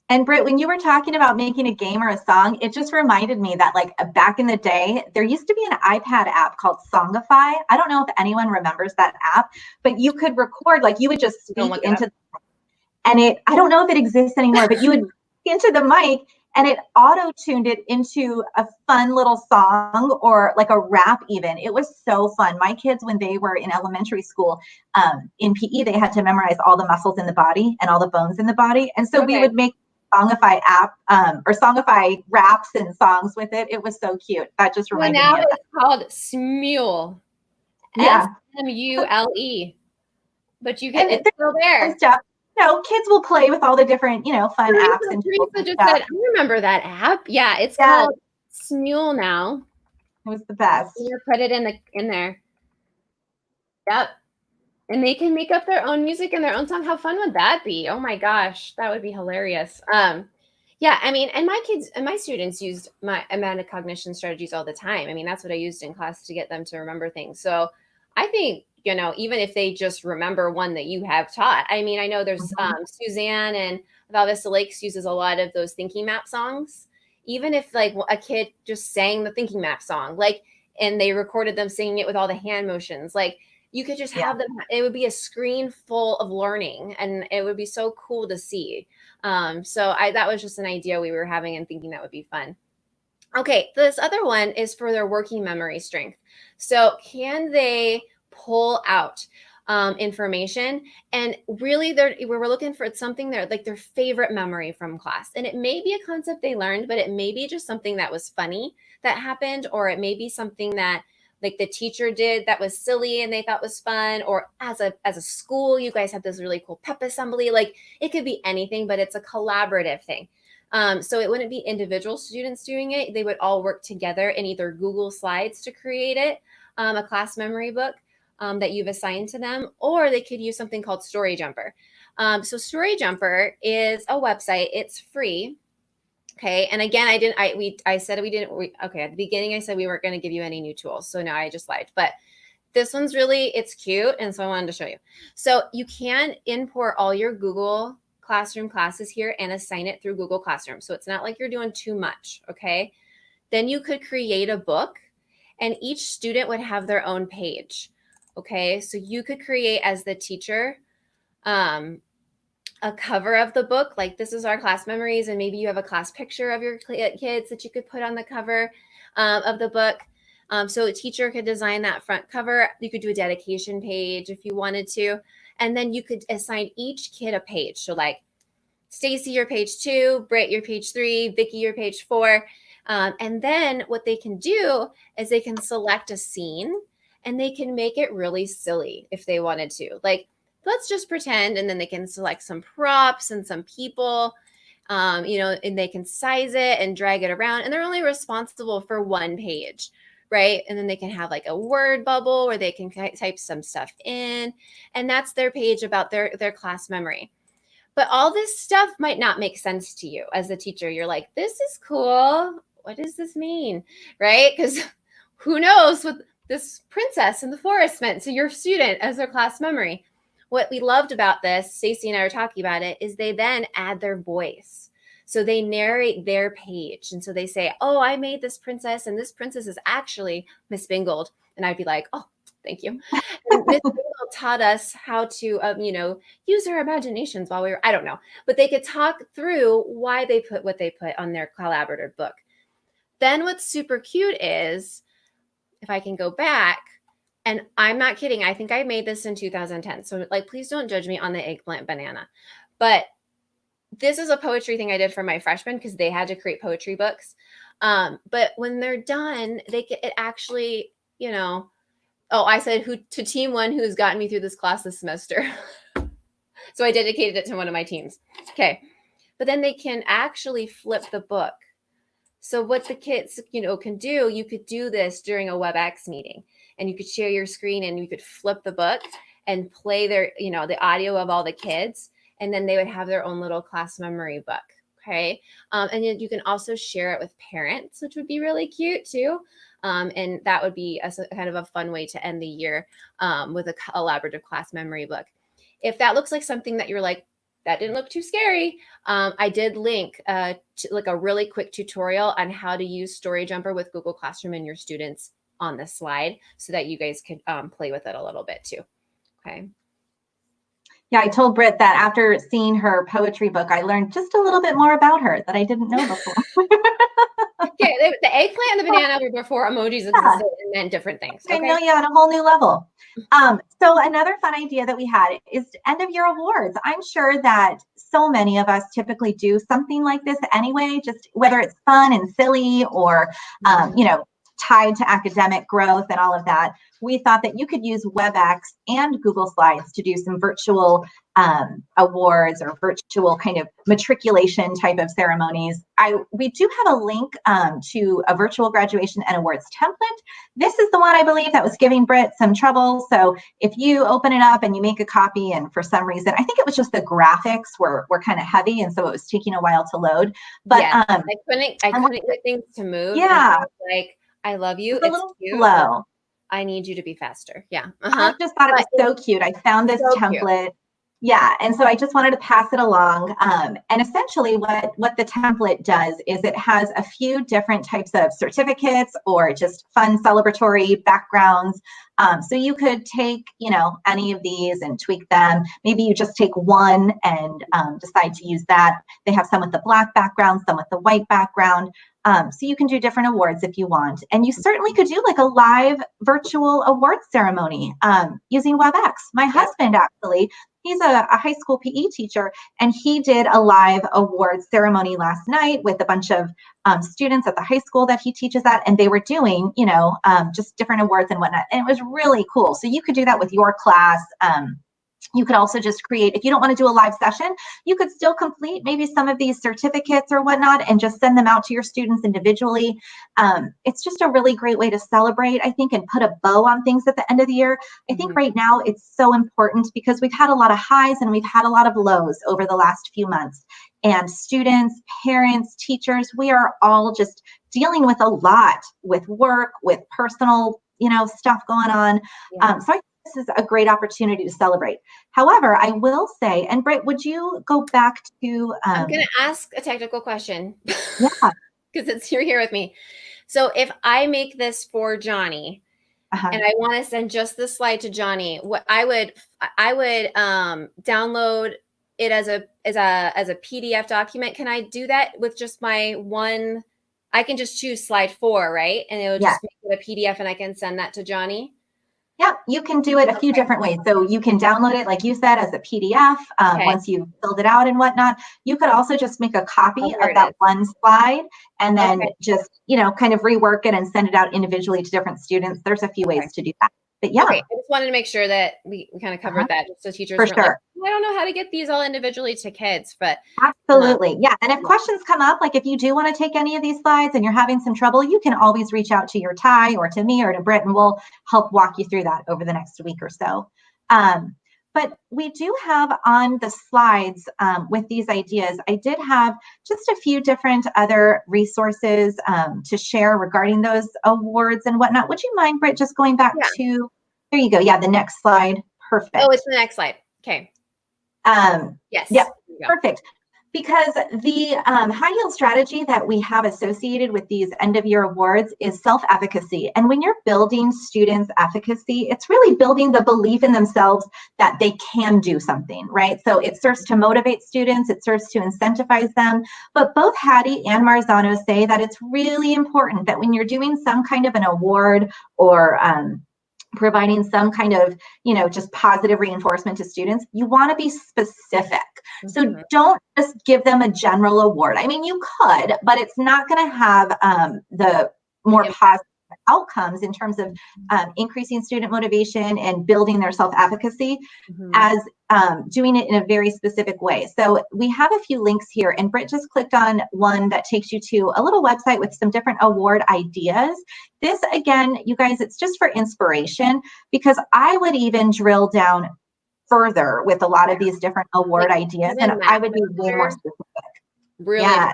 And Britt, when you were talking about making a game or a song, it just reminded me that like back in the day, there used to be an iPad app called Songify. I don't know if anyone remembers that app, but you could record, like you would just speak into, and I don't know if it exists anymore, but you would into the mic and it auto-tuned it into a fun little song or like a rap even. It was so fun. My kids, when they were in elementary school, in PE, they had to memorize all the muscles in the body and all the bones in the body. And so we would make Songify app or Songify raps and songs with it. It was so cute. That just reminded me of that. It's called Smule. Yeah. Smule. But you get it's still there. Kids will play with all the different, fun apps. And Teresa just said, I remember that app. Yeah, it's called Smule now. It was the best. You put it in there. Yep. And they can make up their own music and their own song. How fun would that be? Oh my gosh, that would be hilarious. Yeah, I mean, and my kids and my students used my metacognition strategies all the time. I mean, that's what I used in class to get them to remember things. So I think, even if they just remember one that you have taught. I mean, I know there's Suzanne and Valvista Lakes uses a lot of those thinking map songs. Even if like a kid just sang the thinking map song, like, and they recorded them singing it with all the hand motions, like you could just have them, it would be a screen full of learning and it would be so cool to see. So that was just an idea we were having and thinking that would be fun. Okay, this other one is for their working memory strength. So can they pull out information? And really, we were looking for something there, like their favorite memory from class. And it may be a concept they learned, but it may be just something that was funny that happened, or it may be something that like the teacher did that was silly and they thought was fun, or as a school, you guys have this really cool pep assembly. Like it could be anything, but it's a collaborative thing. So it wouldn't be individual students doing it. They would all work together in either Google Slides to create it, a class memory book that you've assigned to them, or they could use something called Story Jumper. So Story Jumper is a website. It's free. Okay. And again, I said we didn't, okay. At the beginning, I said we weren't going to give you any new tools. So now I just lied, but this one's it's cute. And so I wanted to show you. So you can import all your Google Classroom classes here and assign it through Google Classroom. So it's not like you're doing too much. Okay. Then you could create a book and each student would have their own page. Okay. So you could create as the teacher, a cover of the book, like this is our class memories, and maybe you have a class picture of your kids that you could put on the cover of the book. So a teacher could design that front cover. You could do a dedication page if you wanted to, and then you could assign each kid a page. So like Stacy, your page 2, Britt, your page 3, Vicky, your page 4. And then what they can do is they can select a scene and they can make it really silly if they wanted to. Like, let's just pretend, and then they can select some props and some people, and they can size it and drag it around, and they're only responsible for one page, right? And then they can have like a word bubble where they can type some stuff in, and that's their page about their class memory. But all this stuff might not make sense to you as a teacher. You're like, this is cool. What does this mean, right? Because who knows what this princess in the forest meant to your student as their class memory. What we loved about this, Stacy and I were talking about it, is they then add their voice. So they narrate their page. And so they say, oh, I made this princess, and this princess is actually Miss Bingled. And I'd be like, oh, thank you. And Miss Bingled taught us how to, use our imaginations while we were, I don't know. But they could talk through why they put what they put on their collaborative book. Then what's super cute is, if I can go back, and I'm not kidding, I think I made this in 2010. So like, please don't judge me on the eggplant banana. But this is a poetry thing I did for my freshmen because they had to create poetry books. But when they're done, it actually, oh, I said to team 1 who's gotten me through this class this semester. So I dedicated it to one of my teams. Okay. But then they can actually flip the book. So what the kids, can do, you could do this during a WebEx meeting. And you could share your screen and you could flip the book and play the audio of all the kids. And then they would have their own little class memory book. Okay. And you can also share it with parents, which would be really cute too. And that would be a kind of a fun way to end the year with a collaborative class memory book. If that looks like something that you're like, that didn't look too scary, I did link to like a really quick tutorial on how to use Story Jumper with Google Classroom and your students on the slide so that you guys could play with it a little bit too. Okay. Yeah, I told Britt that after seeing her poetry book, I learned just a little bit more about her that I didn't know before. Okay, the eggplant and the banana were before emojis existed and meant different things. Okay? I know you on a whole new level. So another fun idea that we had is end of year awards. I'm sure that so many of us typically do something like this anyway, just whether it's fun and silly or, tied to academic growth and all of that, we thought that you could use WebEx and Google Slides to do some virtual awards or virtual kind of matriculation type of ceremonies. We do have a link to a virtual graduation and awards template. This is the one I believe that was giving Britt some trouble. So if you open it up and you make a copy, and for some reason, I think it was just the graphics were kind of heavy, and so it was taking a while to load. But yes, I couldn't get things to move. Yeah, like, I love you. It's a little slow. I need you to be faster. Yeah. I just thought it was so cute. I found this template. Cute. Yeah, and so I just wanted to pass it along. And essentially what the template does is it has a few different types of certificates or just fun celebratory backgrounds. So you could take, any of these and tweak them. Maybe you just take one and decide to use that. They have some with the black background, some with the white background. So you can do different awards if you want. And you certainly could do like a live virtual awards ceremony using WebEx. My husband actually, he's a high school PE teacher, and he did a live awards ceremony last night with a bunch of students at the high school that he teaches at, and they were doing, just different awards and whatnot. And it was really cool. So you could do that with your class. You could also just create, if you don't want to do a live session, you could still complete maybe some of these certificates or whatnot and just send them out to your students individually. It's just a really great way to celebrate, I think, and put a bow on things at the end of the year. I think right now it's so important because we've had a lot of highs and we've had a lot of lows over the last few months. And students, parents, teachers, we are all just dealing with a lot with work, with personal, stuff going on. So I this is a great opportunity to celebrate. However, I will say, and Britt, would you go back to? I'm going to ask a technical question. Yeah. Because you're here with me. So if I make this for Johnny, and I want to send just the slide to Johnny, what I would download it as a PDF document. Can I do that with just my one? I can just choose slide 4, right? And it'll just make it a PDF, and I can send that to Johnny. Yeah, you can do it a few different ways. So you can download it, like you said, as a PDF once you've filled it out and whatnot. You could also just make a copy of that one slide and then just, kind of rework it and send it out individually to different students. There's a few ways to do that. But yeah. Okay, I just wanted to make sure that we kind of covered that, so teachers for sure. I don't know how to get these all individually to kids, but absolutely. Yeah. And if questions come up, like if you do want to take any of these slides and you're having some trouble, you can always reach out to your Ty or to me or to Britt, and we'll help walk you through that over the next week or so. But we do have on the slides with these ideas, I did have just a few different other resources to share regarding those awards and whatnot. Would you mind, Britt, just going back to, there you go. Yeah, the next slide. Perfect. Oh, it's the next slide. Okay. Yes. Yeah, perfect. Because the high yield strategy that we have associated with these end of year awards is self-efficacy. And when you're building students' efficacy, it's really building the belief in themselves that they can do something, right? So it serves to motivate students, it serves to incentivize them. But both Hattie and Marzano say that it's really important that when you're doing some kind of an award or providing some kind of, just positive reinforcement to students, you want to be specific. So don't just give them a general award. I mean, you could, but it's not going to have the more positive outcomes in terms of increasing student motivation and building their self-efficacy as doing it in a very specific way. So we have a few links here, and Britt just clicked on one that takes you to a little website with some different award ideas. This, again, you guys, it's just for inspiration, because I would even drill down further with a lot of these different award ideas, and I would be way more specific. Really,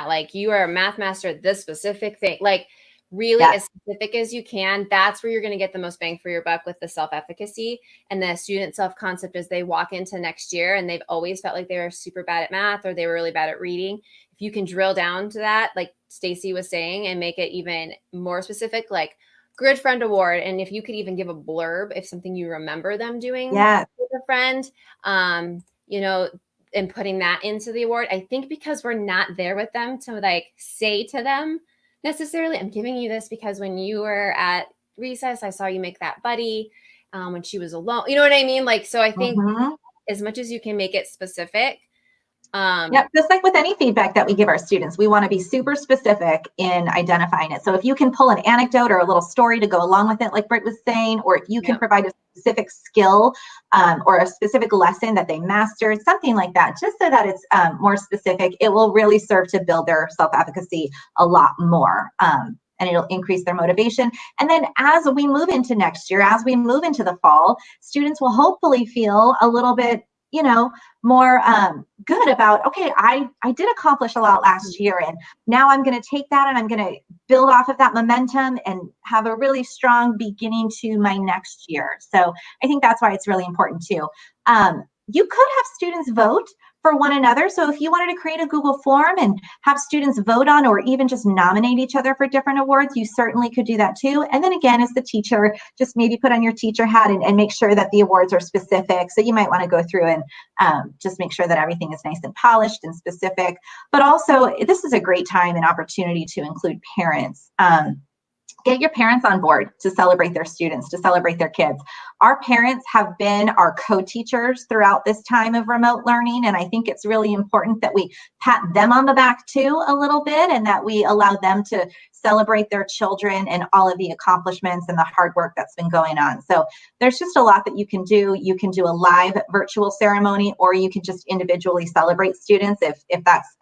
like you are a math master at this specific thing, like really as specific as you can. That's where you're going to get the most bang for your buck with the self-efficacy and the student self-concept as they walk into next year and they've always felt like they were super bad at math or they were really bad at reading. If you can drill down to that, like Stacy was saying, and make it even more specific, like Grid Friend Award. And if you could even give a blurb, if something you remember them doing with a friend, and putting that into the award. I think because we're not there with them to like say to them necessarily, I'm giving you this because when you were at recess, I saw you make that buddy when she was alone. You know what I mean? Like, so I think as much as you can make it specific, Yep, just like with any feedback that we give our students, we want to be super specific in identifying it. So if you can pull an anecdote or a little story to go along with it, like Britt was saying, or if you can provide a specific skill or a specific lesson that they mastered, something like that, just so that it's more specific, it will really serve to build their self-efficacy a lot more. And it'll increase their motivation. And then as we move into next year, as we move into the fall, students will hopefully feel a little bit, more good about, okay, I did accomplish a lot last year, and now I'm going to take that and I'm going to build off of that momentum and have a really strong beginning to my next year. So I think that's why it's really important too. You could have students vote for one another. So if you wanted to create a Google form and have students vote on, or even just nominate each other for different awards, you certainly could do that too. And then again, as the teacher, just maybe put on your teacher hat and make sure that the awards are specific. So you might want to go through and just make sure that everything is nice and polished and specific. But also, this is a great time and opportunity to include parents. Get your parents on board to celebrate their students, to celebrate their kids. Our parents have been our co-teachers throughout this time of remote learning, and I think it's really important that we pat them on the back too a little bit, and that we allow them to celebrate their children and all of the accomplishments and the hard work that's been going on. So there's just a lot that you can do. You can do a live virtual ceremony, or you can just individually celebrate students if that's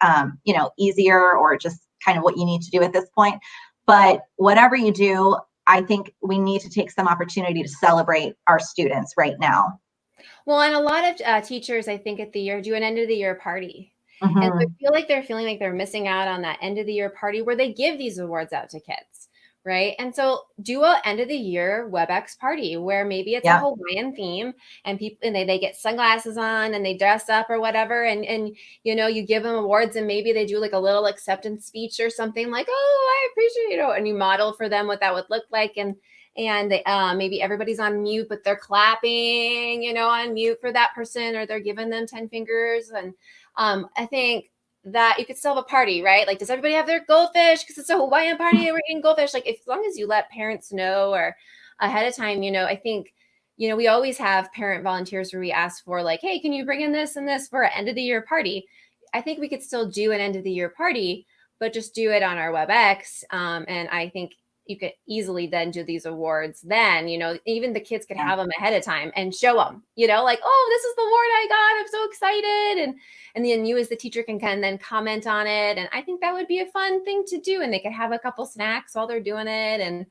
easier, or just kind of what you need to do at this point. But whatever you do, I think we need to take some opportunity to celebrate our students right now. Well, and a lot of teachers, I think, at the year do an end of the year party. And so I feel like they're feeling like they're missing out on that end of the year party where they give these awards out to kids, right? And so do a end of the year WebEx party where maybe it's a Hawaiian theme, and people, and they get sunglasses on and they dress up or whatever, and you give them awards, and maybe they do like a little acceptance speech or something like, oh, I appreciate it, and you model for them what that would look like, and they, maybe everybody's on mute, but they're clapping, on mute for that person, or they're giving them 10 fingers. And I think that you could still have a party, right? Like, does everybody have their goldfish? Because it's a Hawaiian party and we're eating goldfish. Like, as long as you let parents know or ahead of time, I think, we always have parent volunteers where we ask for like, hey, can you bring in this and this for an end of the year party? I think we could still do an end of the year party, but just do it on our WebEx. And I think you could easily then do these awards. Then, even the kids could have them ahead of time and show them, like, oh, this is the award I got. I'm so excited. And then you as the teacher can kind of then comment on it. And I think that would be a fun thing to do. And they could have a couple snacks while they're doing it. And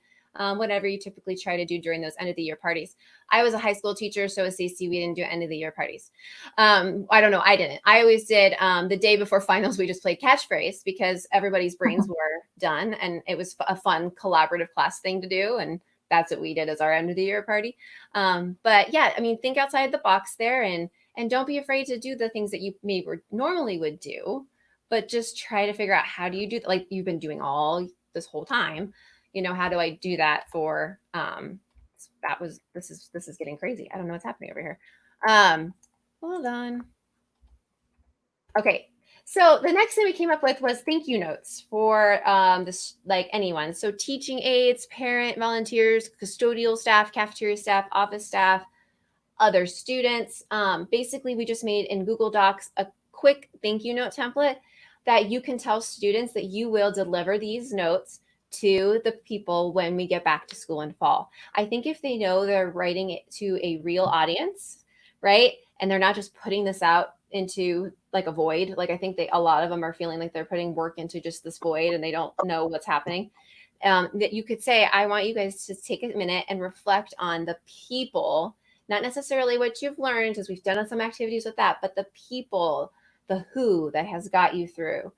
whatever you typically try to do during those end of the year parties. I was a high school teacher, so was Stacy. We didn't do end of the year parties. I don't know. I didn't. I always did the day before finals. We just played catchphrase because everybody's brains were done, and it was a fun collaborative class thing to do. And that's what we did as our end of the year party. But yeah, I mean, think outside the box there, and don't be afraid to do the things that you maybe normally would do, but just try to figure out how do you do that, like you've been doing all this whole time. How do I do that for, this is getting crazy. I don't know what's happening over here. Hold on. Okay. So the next thing we came up with was thank you notes for this, like anyone. So teaching aides, parent volunteers, custodial staff, cafeteria staff, office staff, other students. Basically, we just made in Google Docs a quick thank you note template that you can tell students that you will deliver these notes to the people when we get back to school in fall. I think if they know they're writing it to a real audience, right? And they're not just putting this out into like a void. Like I think a lot of them are feeling like they're putting work into just this void and they don't know what's happening. That you could say, I want you guys to take a minute and reflect on the people, not necessarily what you've learned, because we've done some activities with that, but the people, the who that has got you through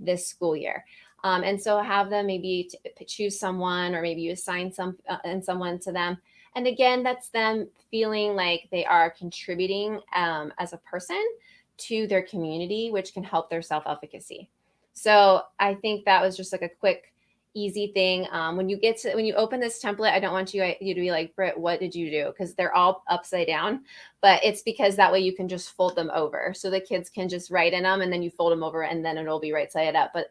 this school year. And so have them maybe choose someone, or maybe you assign someone to them. And again, that's them feeling like they are contributing as a person to their community, which can help their self-efficacy. So I think that was just like a quick, easy thing. When you open this template, I don't want you to be like, Britt, what did you do? Because they're all upside down, but it's because that way you can just fold them over. So the kids can just write in them and then you fold them over and then it'll be right side up. But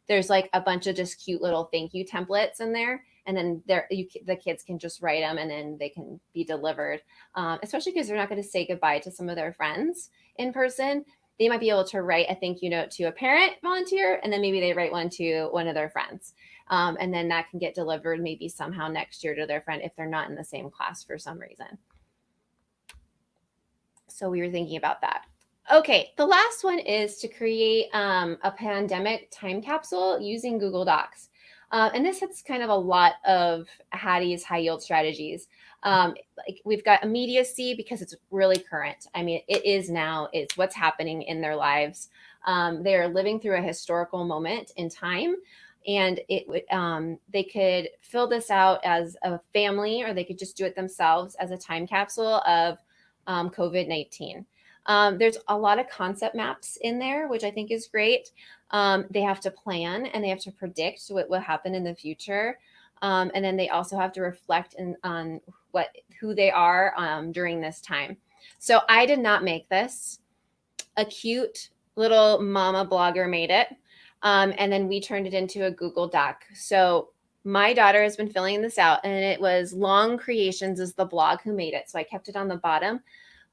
there's like a bunch of just cute little thank you templates in there. And then the kids can just write them and then they can be delivered, especially because they're not going to say goodbye to some of their friends in person. they might be able to write a thank you note to a parent volunteer, and then maybe they write one to one of their friends. And then that can get delivered maybe somehow next year to their friend if they're not in the same class for some reason. So we were thinking about that. Okay, the last one is to create a pandemic time capsule using Google Docs. And this hits kind of a lot of Hattie's high yield strategies. Like we've got immediacy because it's really current. I mean, it is now, it's what's happening in their lives. They are living through a historical moment in time. And they could fill this out as a family, or they could just do it themselves as a time capsule of COVID-19. There's a lot of concept maps in there, which I think is great. They have to plan and they have to predict what will happen in the future. And then they also have to reflect on who they are during this time. So I did not make this. A cute little mama blogger made it. And then we turned it into a Google Doc. So my daughter has been filling this out, and it was Long Creations is the blog who made it. So I kept it on the bottom.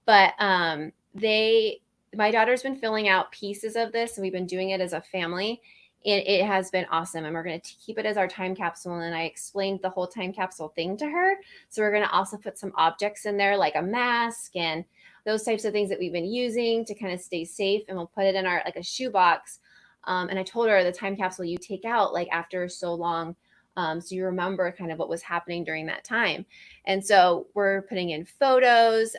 But my daughter's been filling out pieces of this, and we've been doing it as a family. And it has been awesome. And we're going to keep it as our time capsule. And I explained the whole time capsule thing to her. So we're going to also put some objects in there, like a mask and those types of things that we've been using to kind of stay safe. And we'll put it in our, like a shoebox. And I told her the time capsule you take out like after so long. So you remember kind of what was happening during that time. And so we're putting in photos.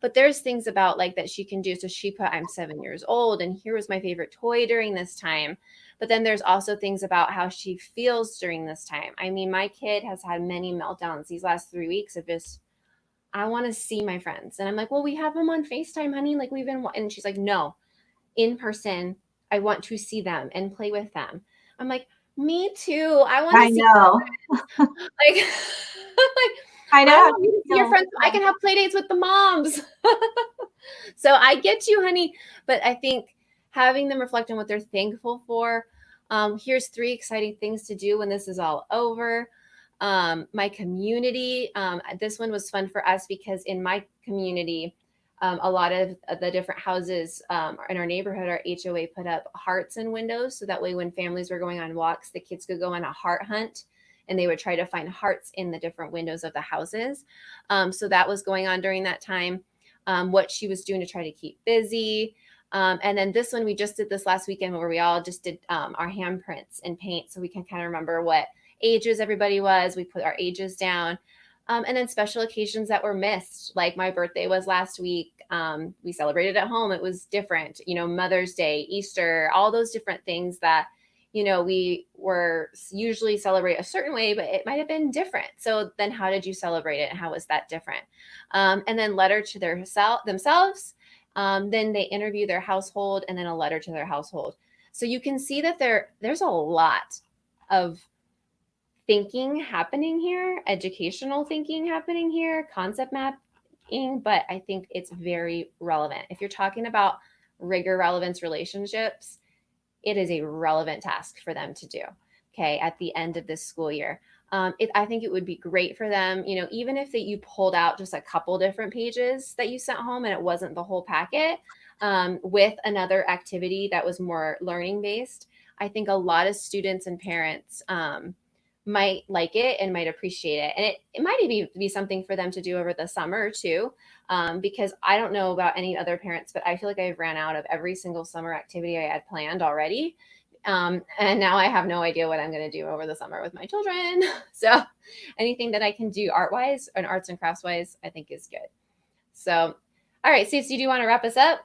But there's things about like that she can do. So she put, I'm 7 years old and here was my favorite toy during this time. But then there's also things about how she feels during this time. I mean, my kid has had many meltdowns these last 3 weeks of just, I want to see my friends. And I'm like, well, we have them on FaceTime, honey. Like we've been, and she's like, no, in person. I want to see them and play with them. I'm like, me too. I want to see know. like, I know. I want you to see your friends. So I can have play dates with the moms. So I get you, honey. But I think having them reflect on what they're thankful for. Here's 3 exciting things to do when this is all over. My community. This one was fun for us because in my community, a lot of the different houses in our neighborhood, our HOA put up hearts in windows. So that way when families were going on walks, the kids could go on a heart hunt and they would try to find hearts in the different windows of the houses. So that was going on during that time. What she was doing to try to keep busy. And then this one, we just did this last weekend where we all just did our handprints and paint. So we can kind of remember what ages everybody was. We put our ages down. And then special occasions that were missed, like my birthday was last week. We celebrated at home. It was different, Mother's Day, Easter, all those different things that, we were usually celebrate a certain way, but it might have been different. So then how did you celebrate it? And how was that different? And then letter to themselves. Then they interview their household and then a letter to their household. So you can see that there's a lot of thinking happening here, educational thinking happening here, concept mapping, but I think it's very relevant. If you're talking about rigor relevance relationships, it is a relevant task for them to do, okay, at the end of this school year. I think it would be great for them, even if you pulled out just a couple different pages that you sent home and it wasn't the whole packet, with another activity that was more learning based. I think a lot of students and parents might like it and might appreciate it. And it might even be something for them to do over the summer too, because I don't know about any other parents, but I feel like I've ran out of every single summer activity I had planned already. And now I have no idea what I'm going to do over the summer with my children. So anything that I can do art-wise and arts and crafts-wise, I think is good. So, all right, Stacy, do you want to wrap us up?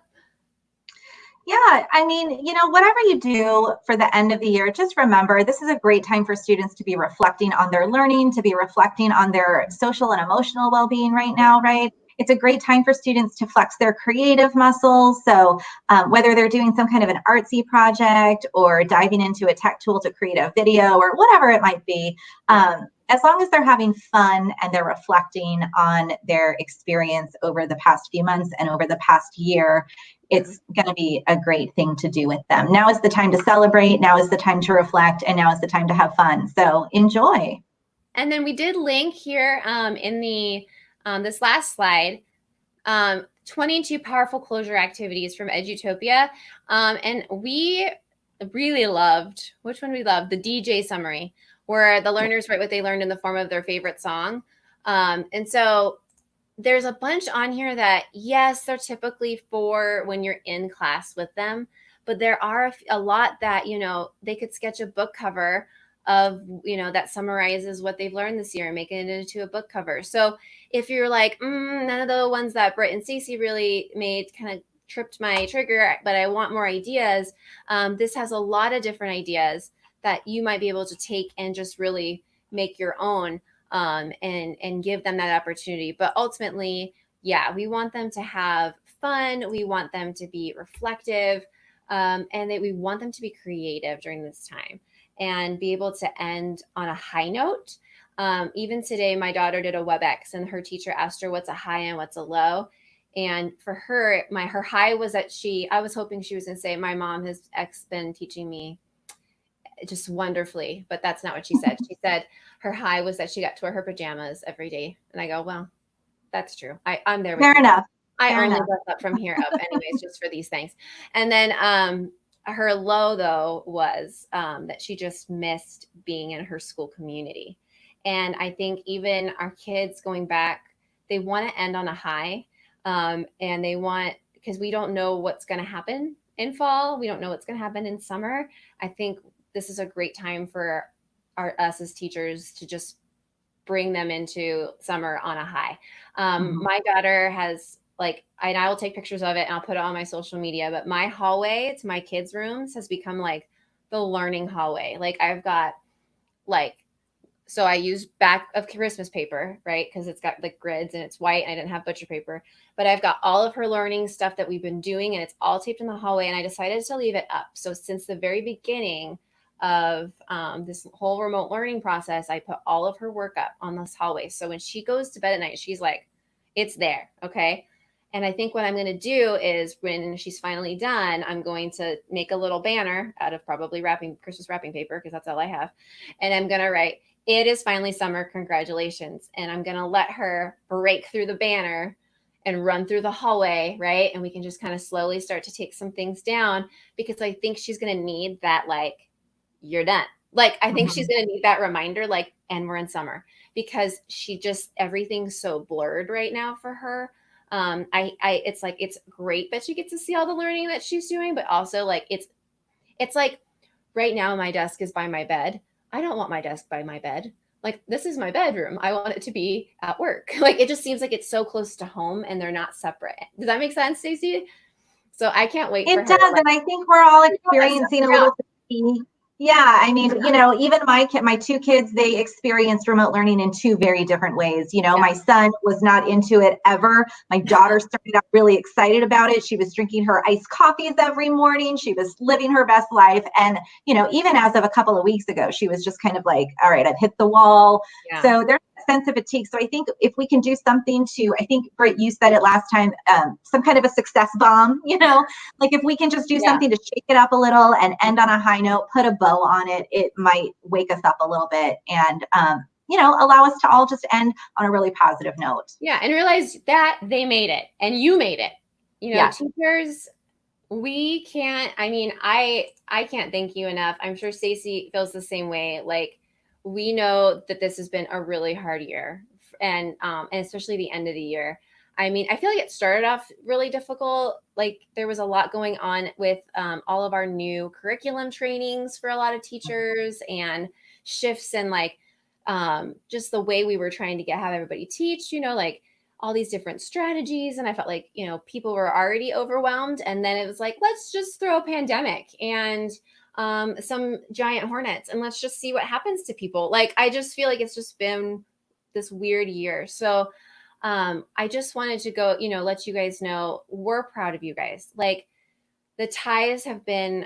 Yeah, I mean, whatever you do for the end of the year, just remember this is a great time for students to be reflecting on their learning, to be reflecting on their social and emotional well-being right now, right? It's a great time for students to flex their creative muscles. So whether they're doing some kind of an artsy project or diving into a tech tool to create a video or whatever it might be, as long as they're having fun and they're reflecting on their experience over the past few months and over the past year, it's going to be a great thing to do with them. Now is the time to celebrate. Now is the time to reflect. And now is the time to have fun. So enjoy. And then we did link here in the this last slide. 22 powerful closure activities from Edutopia. And we really loved, which one we loved? The DJ summary, where the learners write what they learned in the form of their favorite song. And so there's a bunch on here that, yes, they're typically for when you're in class with them, but there are a lot that, they could sketch a book cover of, that summarizes what they've learned this year and make it into a book cover. So if you're like, none of the ones that Britt and Stacy really made kind of tripped my trigger, but I want more ideas, this has a lot of different ideas that you might be able to take and just really make your own, and give them that opportunity. But ultimately, yeah, we want them to have fun. We want them to be reflective, and that we want them to be creative during this time and be able to end on a high note. Even today, my daughter did a WebEx, and her teacher asked her what's a high and what's a low. And for her, her high was that I was hoping she was going to say, my mom has been teaching me just wonderfully, but that's not what she said. She said her high was that she got to wear her pajamas every day. And I go, well, that's true. I'm there with Fair you. enough. I Fair only enough. dress up from here up anyways, just for these things. And then her low, though, was that she just missed being in her school community. And I think even our kids going back, they want to end on a high. And they want, because we don't know what's going to happen in fall. We don't know what's going to happen in summer. I think this is a great time for us as teachers to just bring them into summer on a high. My daughter has, and I will take pictures of it and I'll put it on my social media, but my hallway to my kids' rooms has become like the learning hallway. Like I've got so I use back of Christmas paper, right? Because it's got like grids and it's white and I didn't have butcher paper, but I've got all of her learning stuff that we've been doing and it's all taped in the hallway, and I decided to leave it up. So since the very beginning of this whole remote learning process, I put all of her work up on this hallway. So when she goes to bed at night, she's like, it's there. Okay. And I think what I'm going to do is when she's finally done, I'm going to make a little banner out of probably Christmas wrapping paper, because that's all I have. And I'm going to write, it is finally summer, congratulations. And I'm going to let her break through the banner and run through the hallway, right? And we can just kind of slowly start to take some things down, because I think she's going to need that, you're done. I think she's going to need that reminder, and we're in summer, because everything's so blurred right now for her. It's great that she gets to see all the learning that she's doing, but also it's like right now my desk is by my bed. I don't want my desk by my bed. This is my bedroom. I want it to be at work. It just seems like it's so close to home and they're not separate. Does that make sense, Stacy? So I can't wait for her. It does, and I think we're all experiencing a little fatigue. Yeah, I mean, even my two kids, they experienced remote learning in two very different ways. My son was not into it ever. My daughter started out really excited about it. She was drinking her iced coffees every morning. She was living her best life. And, even as of a couple of weeks ago, she was just kind of like, all right, I've hit the wall. Yeah. So there's a sense of fatigue. So I think if we can do something I think, Britt, you said it last time, some kind of a success bomb, if we can just do something to shake it up a little and end on a high note, put a bow on it, it might wake us up a little bit and, allow us to all just end on a really positive note. Yeah. And realize that they made it and you made it. Teachers, we can't, I can't thank you enough. I'm sure Stacy feels the same way. We know that this has been a really hard year, and especially the end of the year. I feel like it started off really difficult. There was a lot going on with all of our new curriculum trainings for a lot of teachers and shifts in just the way we were trying to have everybody teach, all these different strategies. And I felt like, people were already overwhelmed. And then it was like, let's just throw a pandemic and some giant hornets and let's just see what happens to people. I just feel like it's just been this weird year. So I just wanted to go, let you guys know we're proud of you guys. The ties have been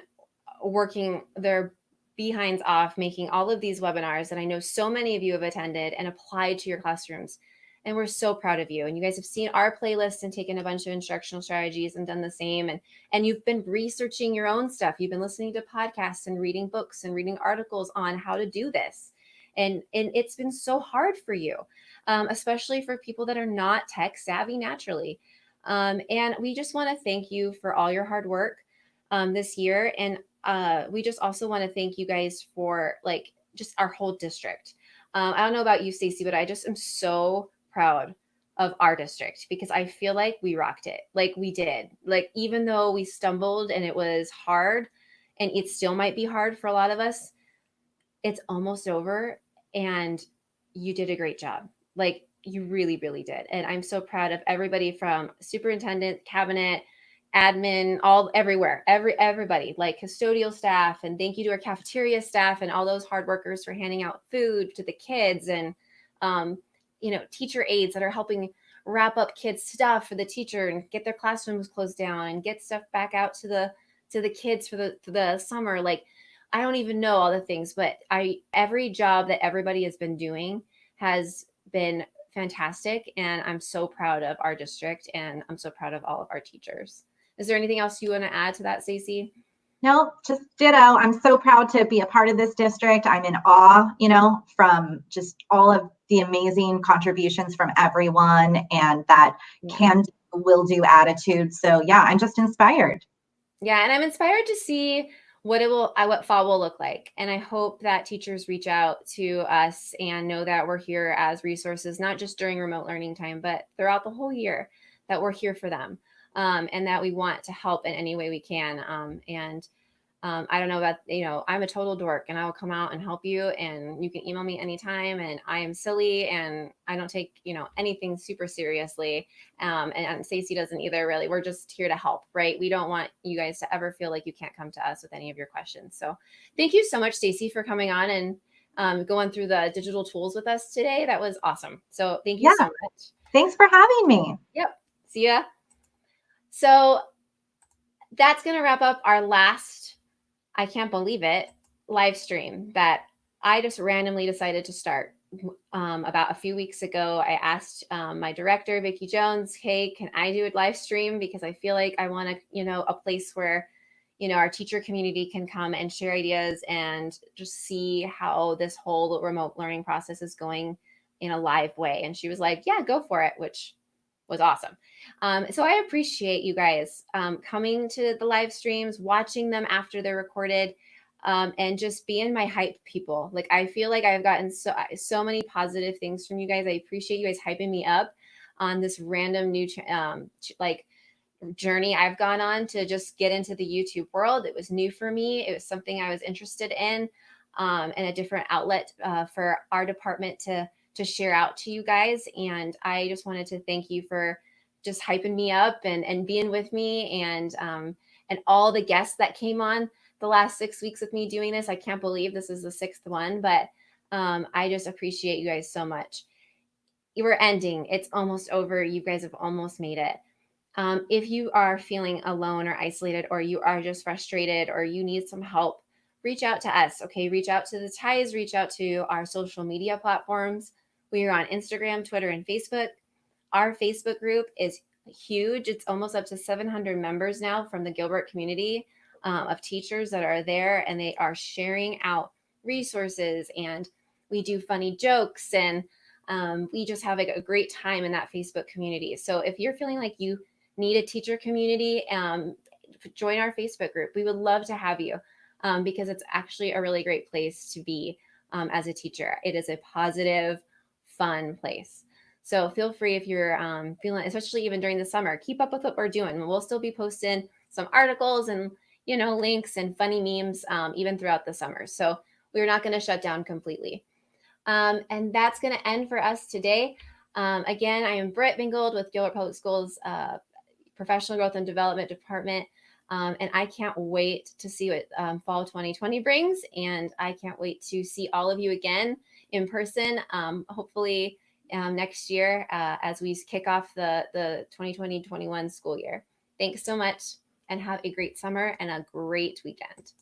working their behinds off, making all of these webinars that I know so many of you have attended and applied to your classrooms. And we're so proud of you. And you guys have seen our playlist and taken a bunch of instructional strategies and done the same. And you've been researching your own stuff. You've been listening to podcasts and reading books and reading articles on how to do this. And it's been so hard for you, especially for people that are not tech savvy naturally. And we just want to thank you for all your hard work this year. And we just also want to thank you guys for like just our whole district. I don't know about you, Stacy, but I just am so proud of our district because I feel like we rocked it. Like we did. Like even though we stumbled and it was hard and it still might be hard for a lot of us, it's almost over and you did a great job. Like you really, really did. And I'm so proud of everybody from superintendent, cabinet, admin, all everywhere, everybody, like custodial staff, and thank you to our cafeteria staff and all those hard workers for handing out food to the kids, and teacher aides that are helping wrap up kids' stuff for the teacher and get their classrooms closed down and get stuff back out to the kids for the summer. Like I don't even know all the things, but every job that everybody has been doing has been fantastic, and I'm so proud of our district, and I'm so proud of all of our teachers. Is there anything else you want to add to that, Stacy? No, just ditto. I'm so proud to be a part of this district. I'm in awe, from just all of the amazing contributions from everyone and that can do, will do attitude. So yeah, I'm just inspired. Yeah, and I'm inspired to see what fall will look like. And I hope that teachers reach out to us and know that we're here as resources, not just during remote learning time, but throughout the whole year, that we're here for them, and that we want to help in any way we can. I don't know about, I'm a total dork and I will come out and help you, and you can email me anytime, and I am silly and I don't take, anything super seriously. And Stacy doesn't either, really. We're just here to help, right? We don't want you guys to ever feel like you can't come to us with any of your questions. So thank you so much, Stacy, for coming on and going through the digital tools with us today. That was awesome. So thank you so much. Thanks for having me. Yep. See ya. So that's going to wrap up our last, I can't believe it, live stream that I just randomly decided to start. About a few weeks ago, I asked my director, Vicki Jones, hey, can I do a live stream? Because I feel like I want a place where, our teacher community can come and share ideas and just see how this whole remote learning process is going in a live way. And she was like, yeah, go for it, which was awesome. So I appreciate you guys coming to the live streams, watching them after they're recorded, and just being my hype people. Like I feel like I've gotten so many positive things from you guys. I appreciate you guys hyping me up on this random new journey I've gone on to just get into the YouTube world. It was new for me. It was something I was interested in, and a different outlet for our department to share out to you guys. And I just wanted to thank you for just hyping me up and being with me, and all the guests that came on the last 6 weeks with me doing this. I can't believe this is the 6th one, but I just appreciate you guys so much. We're ending. It's almost over. You guys have almost made it. If you are feeling alone or isolated, or you are just frustrated, or you need some help, reach out to us. Okay. Reach out to the ties, reach out to our social media platforms. We are on Instagram, Twitter, and Facebook. Our Facebook group is huge. It's almost up to 700 members now from the Gilbert community of teachers that are there, and they are sharing out resources, and we do funny jokes, and we just have a great time in that Facebook community. So if you're feeling like you need a teacher community, join our Facebook group. We would love to have you because it's actually a really great place to be as a teacher. It is a positive, fun place. So feel free, if you're feeling, especially even during the summer, keep up with what we're doing. We'll still be posting some articles and, links and funny memes even throughout the summer. So we're not going to shut down completely. And that's going to end for us today. Again, I am Britt Bingold with Gilbert Public Schools Professional Growth and Development Department. And I can't wait to see what fall 2020 brings. And I can't wait to see all of you again in person, hopefully next year as we kick off the 2020-21 school year. Thanks so much, and have a great summer and a great weekend.